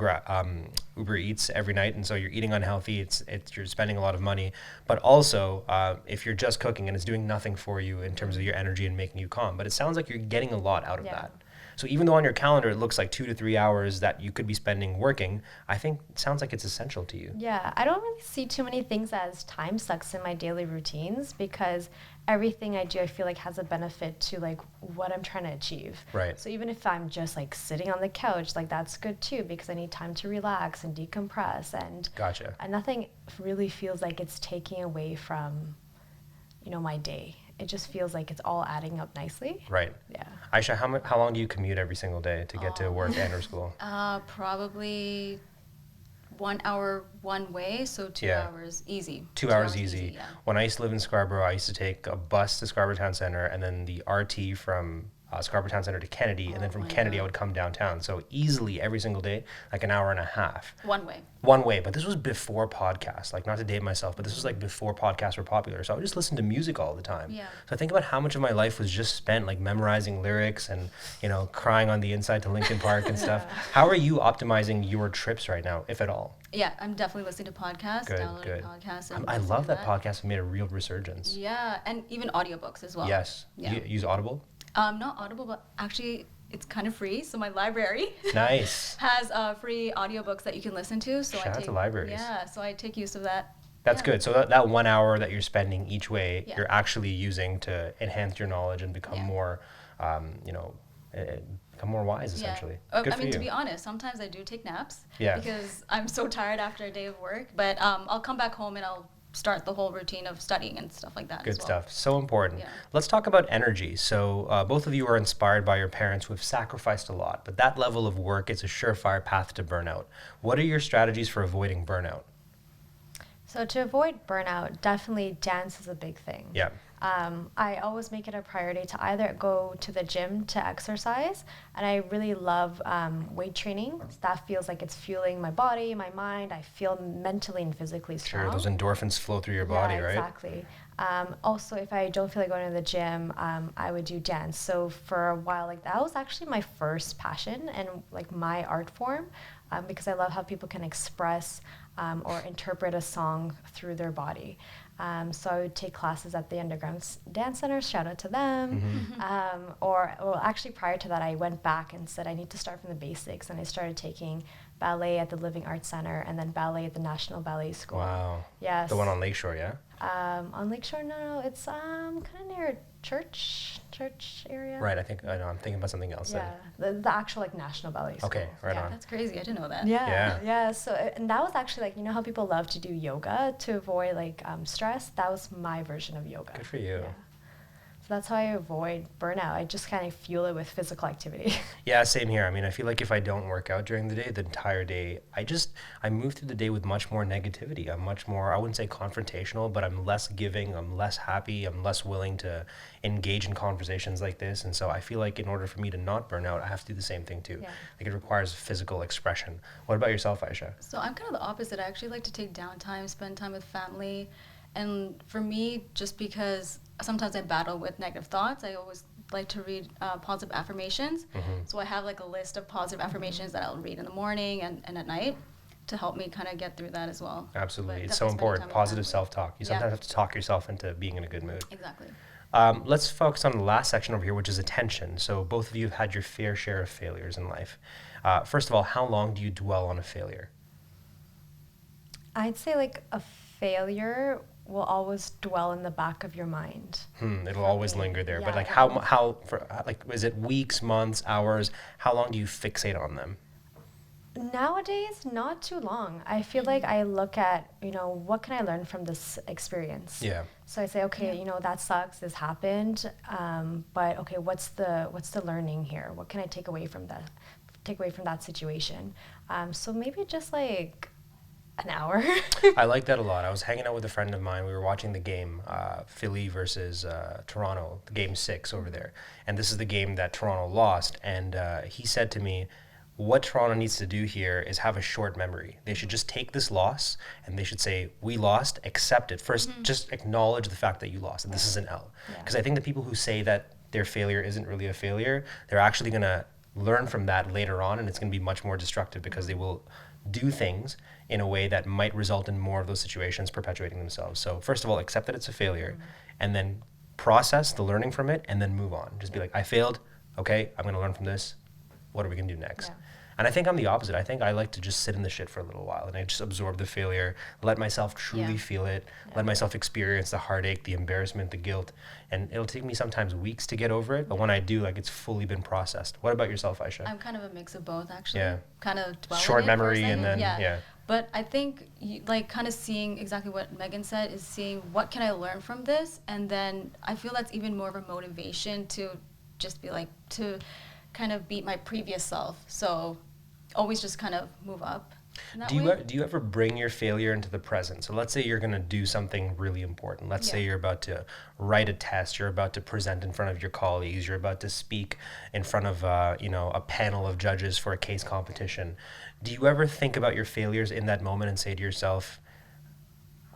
Uber Eats every night, and so you're eating unhealthy, you're spending a lot of money. But also, if you're just cooking and it's doing nothing for you in terms of your energy and making you calm. But it sounds like you're getting a lot out of that. So even though on your calendar it looks like 2 to 3 hours that you could be spending working, I think it sounds like it's essential to you. Yeah, I don't really see too many things as time sucks in my daily routines because everything I do, I feel like has a benefit to like what I'm trying to achieve. Right. So even if I'm just like sitting on the couch, like that's good too because I need time to relax and decompress and Gotcha. and nothing really feels like it's taking away from, my day. It just feels like it's all adding up nicely. Right. Yeah. Aisha, how long do you commute every single day to get to work and or school? Probably 1 hour one way, so 2 Yeah. hours easy. 2 hours easy. Yeah. When I used to live in Scarborough, I used to take a bus to Scarborough Town Center and then the RT from Scarborough Town Center to Kennedy, and then from my Kennedy I God. would come downtown. So easily every single day, like an hour and a half. One way. One way, but this was before podcasts. Like, not to date myself, but this was like before podcasts were popular. So I would just listen to music all the time. Yeah. So I think about how much of my life was just spent like memorizing lyrics and, crying on the inside to Linkin Park and stuff. How are you optimizing your trips right now, if at all? Yeah, I'm definitely listening to podcasts, Good, downloading good. podcasts. And I listening love to that podcasts have made a real resurgence. Yeah, and even audiobooks as well. Yes. Yeah. You use Audible? Not Audible, but actually it's kind of free. So my library Nice. has free audiobooks that you can listen to. So Shout out to libraries. Yeah, so I take use of that. That's Yeah. good. So that 1 hour that you're spending each way, Yeah. you're actually using to enhance your knowledge and become Yeah. more, become more wise, essentially. Good for you. To be honest, sometimes I do take naps. Yeah. Because I'm so tired after a day of work. But I'll come back home and I'll start the whole routine of studying and stuff like that Good as well. stuff. So important. Yeah. Let's talk about energy. So both of you are inspired by your parents who have sacrificed a lot, but that level of work is a surefire path to burnout. What are your strategies for avoiding burnout? So to avoid burnout, definitely dance is a big thing. Yeah. I always make it a priority to either go to the gym to exercise, and I really love weight training. That feels like it's fueling my body, my mind. I feel mentally and physically strong. Sure, those endorphins flow through your body, Yeah, right? exactly. Also, if I don't feel like going to the gym, I would do dance. So for a while, like that was actually my first passion and like my art form, because I love how people can express or interpret a song through their body. So I would take classes at the Underground Dance Center, shout out to them. Or actually prior to that, I went back and said I need to start from the basics, and I started taking ballet at the Living Arts Center and then ballet at the National Ballet School. Wow. Yes. The one on Lakeshore, yeah? On Lakeshore, no, it's kind of near a church area. Right, I know, I'm thinking about something else. Yeah, the actual like National Ballet School. Okay, right yeah. on. That's crazy. I didn't know that. Yeah. So, and that was actually like, how people love to do yoga to avoid like stress? That was my version of yoga. Good for you. Yeah. So that's how I avoid burnout. I just kind of fuel it with physical activity. Yeah, same here. I mean, I feel like if I don't work out during the day, the entire day, I move through the day with much more negativity. I'm much more, I wouldn't say confrontational, but I'm less giving, I'm less happy, I'm less willing to engage in conversations like this. And so I feel like in order for me to not burn out, I have to do the same thing too. Yeah. Like it requires physical expression. What about yourself, Aisha? So I'm kind of the opposite. I actually like to take downtime, spend time with family. And for me, just because sometimes I battle with negative thoughts, I always like to read positive affirmations. So I have like a list of positive affirmations that I'll read in the morning and at night to help me kind of get through that as well. Absolutely. But It's so definitely spending important. time with Positive family. self-talk. You Yeah. sometimes have to talk yourself into being in a good mood. Exactly. Let's focus on the last section over here, which is attention. So both of you have had your fair share of failures in life. First of all, how long do you dwell on a failure? I'd say like a failure will always dwell in the back of your mind. It'll always me, linger there. yeah, But like is it weeks, months, hours? How long do you fixate on them? Nowadays, not too long. I feel like I look at, what can I learn from this experience? Yeah. So I say, okay, that sucks. This happened. But okay, what's the learning here? What can I take away from that situation? So maybe just like an hour. I like that a lot. I was hanging out with a friend of mine. We were watching the game, Philly versus Toronto, the game 6 over there. And this is the game that Toronto lost. And he said to me, what Toronto needs to do here is have a short memory. They should just take this loss and they should say, we lost, accept it. First, just acknowledge the fact that you lost, and this is an L. Because I think the people who say that their failure isn't really a failure, they're actually going to learn from that later on, and it's going to be much more destructive because they will do things in a way that might result in more of those situations perpetuating themselves. So first of all, accept that it's a failure, and then process the learning from it, and then move on. Just be like, I failed. Okay, I'm going to learn from this. what are we going to do next? Yeah. And I think I'm the opposite. I think I like to just sit in the shit for a little while and I just absorb the failure, let myself truly feel it, let myself experience the heartache, the embarrassment, the guilt. And it'll take me sometimes weeks to get over it. But when I do, like, it's fully been processed. What about yourself, Aisha? I'm kind of a mix of both, actually. Yeah. Kind of dwell Short in it for a memory and second. then, But I think, like, kind of seeing exactly what Megan said is seeing what can I learn from this, and then I feel that's even more of a motivation to just be like, to kind of beat my previous self. So always just kind of move up in that way. Do you ever bring your failure into the present? So let's say you're going to do something really important. Let's say you're about to write a test, you're about to present in front of your colleagues, you're about to speak in front of a panel of judges for a case competition. Do you ever think about your failures in that moment and say to yourself,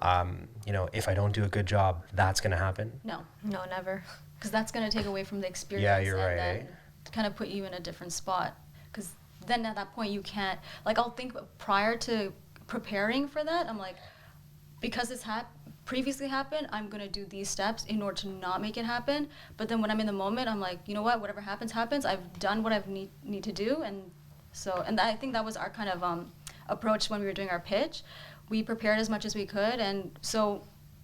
if I don't do a good job, that's going to happen? No, never. because that's going to take away from the experience. Yeah, you're right, then kind of put you in a different spot, because then at that point you can't, like, I'll think prior to preparing for that, I'm like, because this previously happened, I'm going to do these steps in order to not make it happen. But then when I'm in the moment, I'm like, you know what, whatever happens, I've done what I need to do. And I think that was our kind of approach when we were doing our pitch. We prepared as much as we could, and so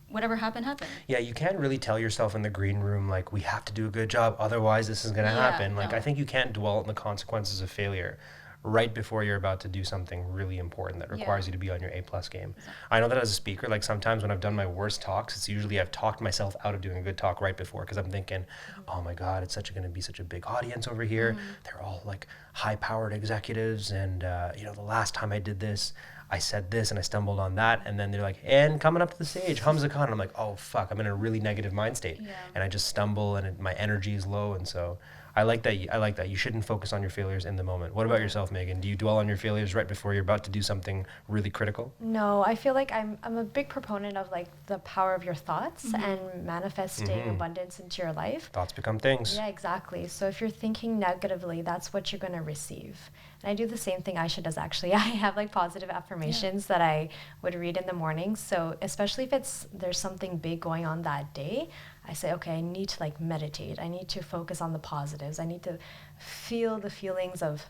whatever happened. Yeah, you can't really tell yourself in the green room, like, we have to do a good job, otherwise this is going to happen. Like, no. I think you can't dwell on the consequences of failure right before you're about to do something really important that requires you to be on your A+ game. Exactly. I know that as a speaker, like, sometimes when I've done my worst talks, it's usually I've talked myself out of doing a good talk right before, because I'm thinking, oh my God, it's going to be such a big audience over here. They're all, like, high-powered executives, and the last time I did this, I said this and I stumbled on that, and then they're like, and coming up to the stage, Hamza Khan. And I'm like, oh fuck, I'm in a really negative mind state, and I just stumble, and my energy is low. And so I like that. You shouldn't focus on your failures in the moment. What about yourself, Megan? Do you dwell on your failures right before you're about to do something really critical? No, I feel like I'm a big proponent of, like, the power of your thoughts and manifesting abundance into your life. Thoughts become things. Yeah, exactly. So if you're thinking negatively, that's what you're going to receive. And I do the same thing Aisha does, actually. I have, like, positive affirmations that I would read in the morning. So especially if there's something big going on that day, I say, okay, I need to, like, meditate. I need to focus on the positives. I need to feel the feelings of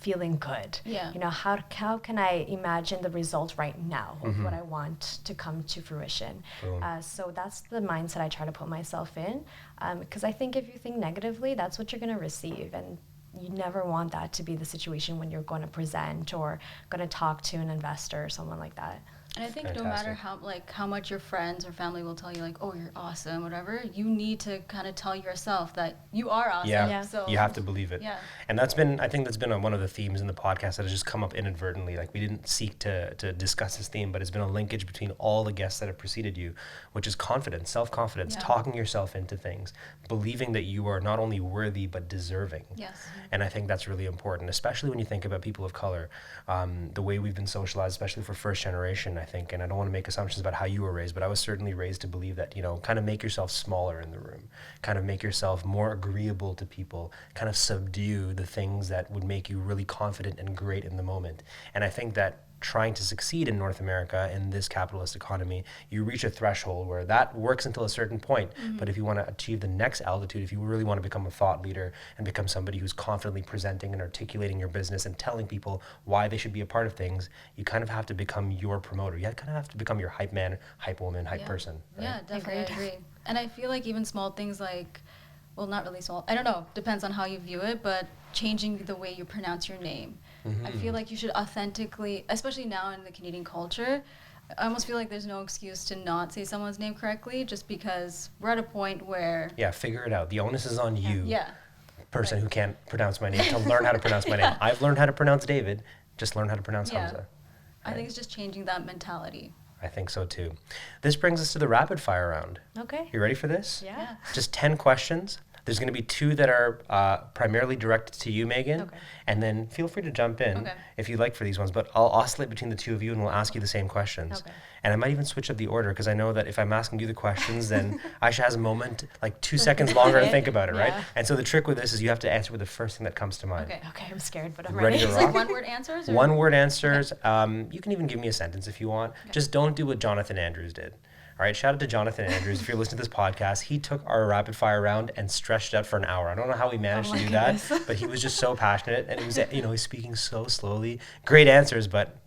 feeling good. Yeah. How can I imagine the result right now of what I want to come to fruition? So that's the mindset I try to put myself in, because I think if you think negatively, that's what you're going to receive. And you never want that to be the situation when you're going to present or going to talk to an investor or someone like that. And I think no matter how much your friends or family will tell you, like, oh, you're awesome, whatever, you need to kind of tell yourself that you are awesome. Yeah. So You have to believe it. Yeah. And I think that's been one of the themes in the podcast that has just come up inadvertently. Like, we didn't seek to discuss this theme, but it's been a linkage between all the guests that have preceded you, which is confidence, self-confidence, talking yourself into things, believing that you are not only worthy, but deserving. Yes. And I think that's really important, especially when you think about people of color, the way we've been socialized, especially for first generation, I think. And I don't want to make assumptions about how you were raised, but I was certainly raised to believe that, kind of make yourself smaller in the room, kind of make yourself more agreeable to people, kind of subdue the things that would make you really confident and great in the moment. And I think that trying to succeed in North America in this capitalist economy, you reach a threshold where that works until a certain point. But if you want to achieve the next altitude, if you really want to become a thought leader and become somebody who's confidently presenting and articulating your business and telling people why they should be a part of things, you kind of have to become your promoter. You kind of have to become your hype man, hype woman, hype person. Right? Yeah, definitely. I agree. And I feel like even small things like, well, not really small, I don't know, depends on how you view it, but changing the way you pronounce your name. I feel like you should authentically, especially now in the Canadian culture, I almost feel like there's no excuse to not say someone's name correctly, just because we're at a point where... Yeah, figure it out. The onus is on you, person right. who can't pronounce my name, to learn how to pronounce my name. I've learned how to pronounce David, just learn how to pronounce Hamza. I think it's just changing that mentality. I think so too. This brings us to the rapid fire round. Okay. You ready for this? Yeah. Just 10 questions. There's going to be 2 that are primarily directed to you, Megan. Okay. And then feel free to jump in if you like for these ones. But I'll oscillate between the 2 of you and we'll ask you the same questions. Okay. And I might even switch up the order, because I know that if I'm asking you the questions, then Aisha has a moment, like 2 seconds longer to think about it, right? And so the trick with this is you have to answer with the first thing that comes to mind. Okay, I'm scared, but I'm Ready ready. to It's rock? like one-word answers? Or? One-word answers. You can even give me a sentence if you want. Just don't do what Jonathan Andrews did. All right, shout out to Jonathan Andrews. If you're listening to this podcast, he took our rapid fire round and stretched it out for an hour. I don't know how he managed to do that, but he was just so passionate, and he was, he's speaking so slowly. Great answers, but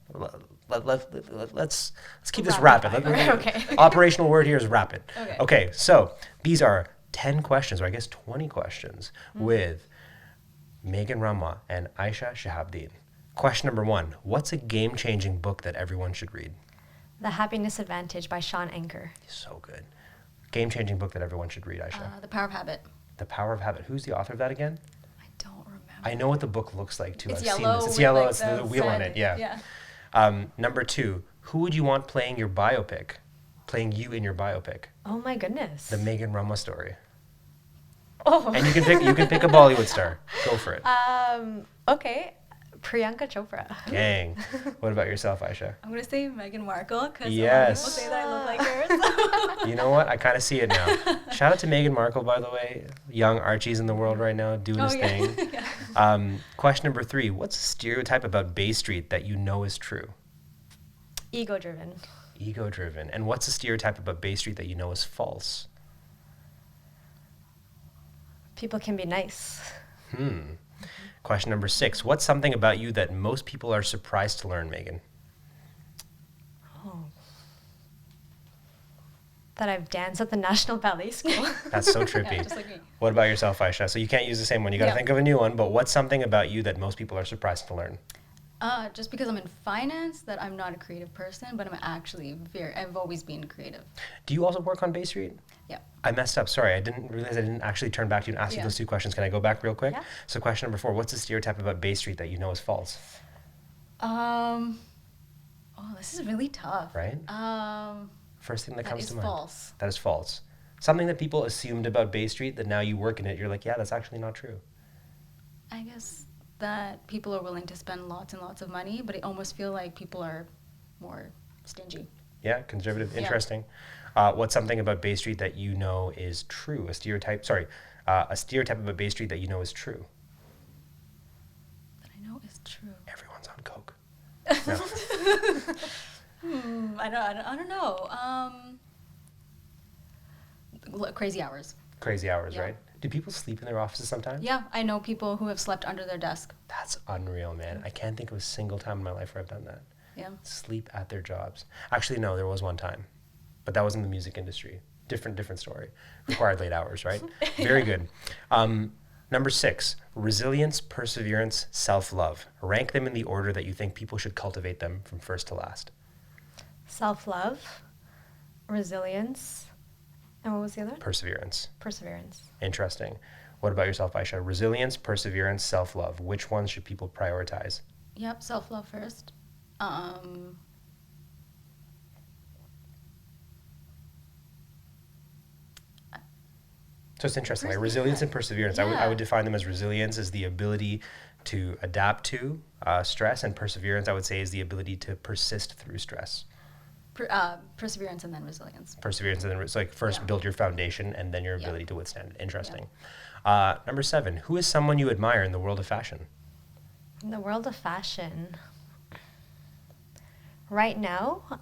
let's keep this rapid. Okay. Operational word here is rapid. Okay. Okay, so these are 10 questions, or I guess 20 questions, with Megan Ramwa and Aisha Shihabdeen. Question number 1, what's a game-changing book that everyone should read? The Happiness Advantage by Sean Anker. So good. Game-changing book that everyone should read, Aisha. The Power of Habit. The Power of Habit. Who's the author of that again? I don't remember. I know what the book looks like, too. It's I've yellow. seen this. It's with, yellow. like, It's the wheel on it. Yeah. Number 2, who would you want playing your biopic? Playing you in your biopic? Oh my goodness. The Megan Ramwa story. Oh. And you can pick a Bollywood star. Go for it. Okay. Priyanka Chopra. Gang. What about yourself, Aisha? I'm going to say Meghan Markle because Yes. people say that I look like her. You know what? I kind of see it now. Shout out to Meghan Markle, by the way. Young Archie's in the world right now doing his thing. Yeah. Question number 3. What's a stereotype about Bay Street that you know is true? Ego-driven. Ego-driven. And what's a stereotype about Bay Street that you know is false? People can be nice. Question number 6. What's something about you that most people are surprised to learn, Megan? Oh. That I've danced at the National Ballet School. That's so trippy. Yeah, just like me. What about yourself, Aisha? So you can't use the same one. You got to Yeah. think of a new one. But what's something about you that most people are surprised to learn? Just because I'm in finance, that I'm not a creative person, but I'm actually I've always been creative. Do you also work on Bay Street? Yeah. I messed up. Sorry, I didn't realize I didn't actually turn back to you and ask you Yeah. those 2 questions. Can I go back real quick? Yeah. So question number 4, what's a stereotype about Bay Street that you know is false? Oh, this is really tough. Right? First thing that That comes is to mind. false. That is false. Something that people assumed about Bay Street that now you work in it, you're like, yeah, that's actually not true. I guess that people are willing to spend lots and lots of money, but I almost feel like people are more stingy. Yeah, conservative. Yeah. Interesting. What's something about Bay Street that you know is true? A stereotype about Bay Street that you know is true. That I know is true. Everyone's on coke. I don't know. Crazy hours. Crazy hours, Yeah. right? Do people sleep in their offices sometimes? Yeah, I know people who have slept under their desk. That's unreal, man. I can't think of a single time in my life where I've done that. Yeah. Sleep at their jobs. Actually, no, there was one time, but that was in the music industry. Different story. Required late hours, right? Very good. Number 6, resilience, perseverance, self-love. Rank them in the order that you think people should cultivate them from first to last. Self-love, resilience, and what was the other one? Perseverance. Perseverance. Interesting. What about yourself, Aisha? Resilience, perseverance, self-love. Which ones should people prioritize? Yep, self-love first. So it's interesting, like resilience and perseverance. I Yeah. would define them as resilience is the ability to adapt to stress, and perseverance, I would say, is the ability to persist through stress. Perseverance and then resilience. Perseverance, and then it's like first Yeah. build your foundation and then your Yeah. ability to withstand it. Interesting. Number 7, who is someone you admire in the world of fashion? In the world of fashion, right now,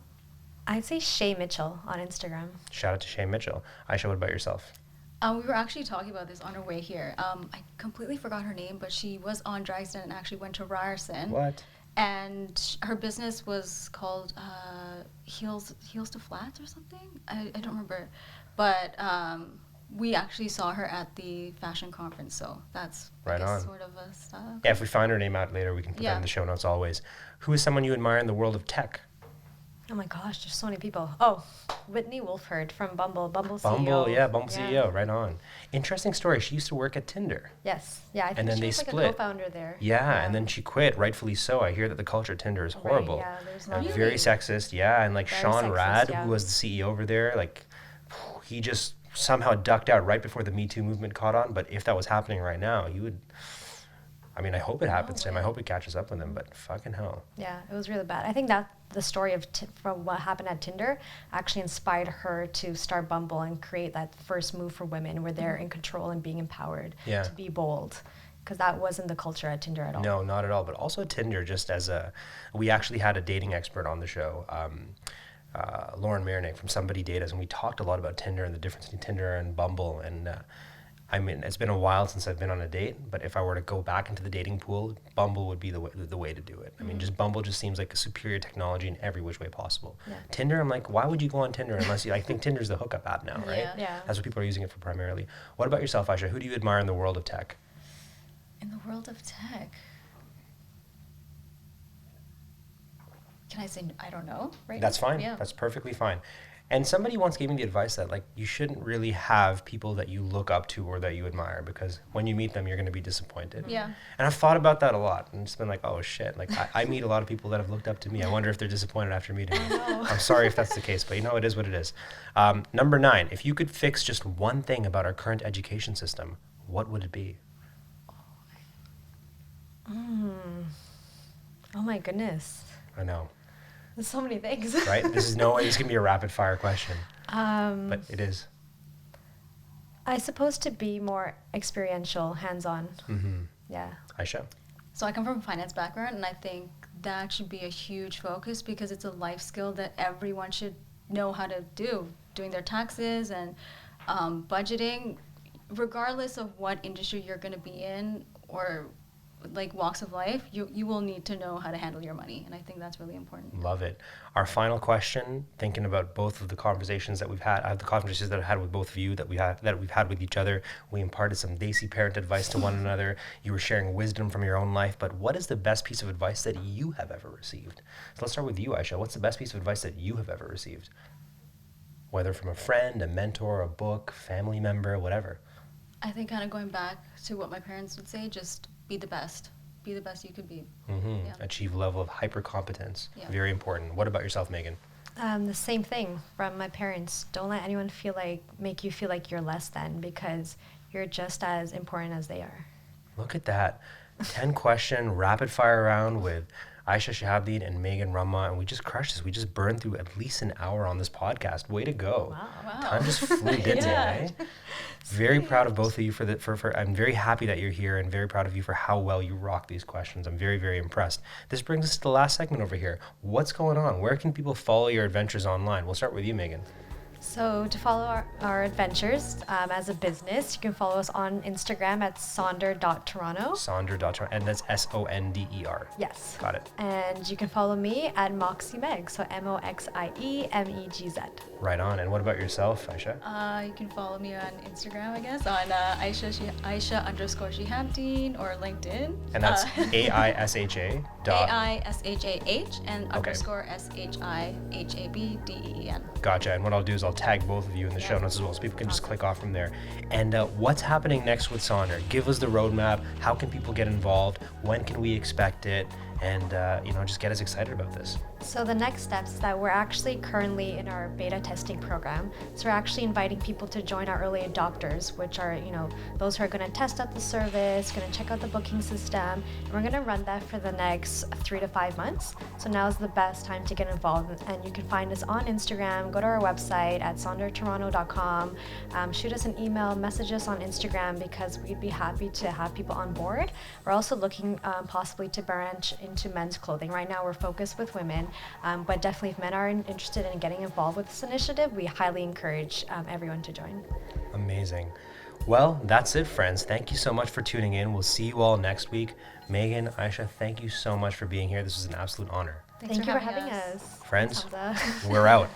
I'd say Shay Mitchell on Instagram. Shout out to Shay Mitchell. Aisha, what about yourself? We were actually talking about this on our way here. I completely forgot her name, but she was on Dragsden and actually went to Ryerson. What? And her business was called Heels to Flats or something. I don't remember, but we actually saw her at the fashion conference, so that's Right I guess on. sort of a stuff. Yeah, if we find her name out later, we can put that Yeah. in the show notes always. Who is someone you admire in the world of tech? Oh my gosh, there's so many people. Oh, Whitney Wolford from Bumble CEO. Bumble, yeah, Bumble CEO, right on. Interesting story. She used to work at Tinder. Yes, yeah, I think And then she they was like split. a co-founder there. Yeah, and then she quit, rightfully so. I hear that the culture at Tinder is Right, horrible. yeah, there's And not very Really? sexist, yeah. And like Very Sean sexist, Rad, yeah. who was the CEO over there, like he just somehow ducked out right before the Me Too movement caught on. But if that was happening right now, he would. I mean, I hope it happens to him. I way. hope it catches up with him. But fucking hell. Yeah, it was really bad. I think that the story of from what happened at Tinder actually inspired her to start Bumble and create that first move for women where they're in control and being empowered Yeah. to be bold. Because that wasn't the culture at Tinder at all. No, not at all. But also Tinder, just as we actually had a dating expert on the show. Lauren Marinick from Somebody Date Us, and we talked a lot about Tinder and the difference between Tinder and Bumble. And I mean, it's been a while since I've been on a date, but if I were to go back into the dating pool, Bumble would be the way to do it. I mean, just Bumble just seems like a superior technology in every which way possible. Yeah. Tinder, I'm like, why would you go on Tinder unless you, I think Tinder's the hookup app now, right? Yeah. That's what people are using it for primarily. What about yourself, Aisha? Who do you admire in the world of tech? In the world of tech, can I say I don't know? Right? That's fine. Yeah. That's perfectly fine. And somebody once gave me the advice that like you shouldn't really have people that you look up to or that you admire, because when you meet them, you're going to be disappointed. Yeah. And I've thought about that a lot and just been like, oh shit, like I meet a lot of people that have looked up to me. I wonder if they're disappointed after meeting me. I'm sorry if that's the case, but it is what it is. Number 9, if you could fix just one thing about our current education system, what would it be? Oh my goodness. I know, There's so many things. right? This can be a rapid fire question, but it is. I suppose to be more experiential, hands-on. Mm-hmm. Yeah. Aisha? So I come from a finance background, and I think that should be a huge focus because it's a life skill that everyone should know how to do, doing their taxes and budgeting, regardless of what industry you're going to be in or like walks of life, you will need to know how to handle your money, and I think that's really important. Love it. Our final question, thinking about both of the conversations that we've had, the conversations that I've had with both of you, that we've had with each other. We imparted some Desi parent advice to one another. You were sharing wisdom from your own life, but what is the best piece of advice that you have ever received? So let's start with you, Aisha. What's the best piece of advice that you have ever received? Whether from a friend, a mentor, a book, family member, whatever. I think kind of going back to what my parents would say, just be the best. Be the best you could be. Mm-hmm. Yeah. Achieve a level of hyper competence. Yeah. Very important. What about yourself, Megan? The same thing from my parents. Don't let anyone make you feel like you're less than, because you're just as important as they are. Look at that. 10-question rapid fire round with Aisha Shihabdeen and Megan Ramwa, and we just crushed this. We just burned through at least an hour on this podcast. Way to go. Wow. Time just flew, didn't it, eh? Very proud of both of you for I'm very happy that you're here and very proud of you for how well you rock these questions. I'm very, very impressed. This brings us to the last segment over here. What's going on? Where can people follow your adventures online? We'll start with you, Megan. So to follow our adventures as a business, you can follow us on Instagram at sonder.toronto. Sonder.toronto, and that's SONDER. Yes. Got it. And you can follow me at MoxieMeg, so MoxieMegz. Right on. And what about yourself, Aisha? You can follow me on Instagram, I guess, on Aisha_Shihabdeen or LinkedIn. And that's AISHA. AISHAH and underscore SHIHABDEEN. Gotcha. And what I'll do is I'll tag both of you in the show notes as well, so people can just click off from there. And what's happening next with Sonder? Give us the roadmap. How can people get involved? When can we expect it? And just get us excited about this. So the next steps is that we're actually currently in our beta testing program. So we're actually inviting people to join our early adopters, which are, those who are going to test out the service, going to check out the booking system. And we're going to run that for the next 3 to 5 months. So now is the best time to get involved. And you can find us on Instagram. Go to our website at sondertoronto.com. Shoot us an email, message us on Instagram, because we'd be happy to have people on board. We're also looking possibly to branch into men's clothing. Right now we're focused with women, but definitely if men are interested in getting involved with this initiative, we highly encourage everyone to join. Amazing. Well, that's it, friends. Thank you so much for tuning in. We'll see you all next week. Megan, Aisha, thank you so much for being here. This was an absolute honor. Thank you for having us. Friends, Thanks, Hamza. we're out.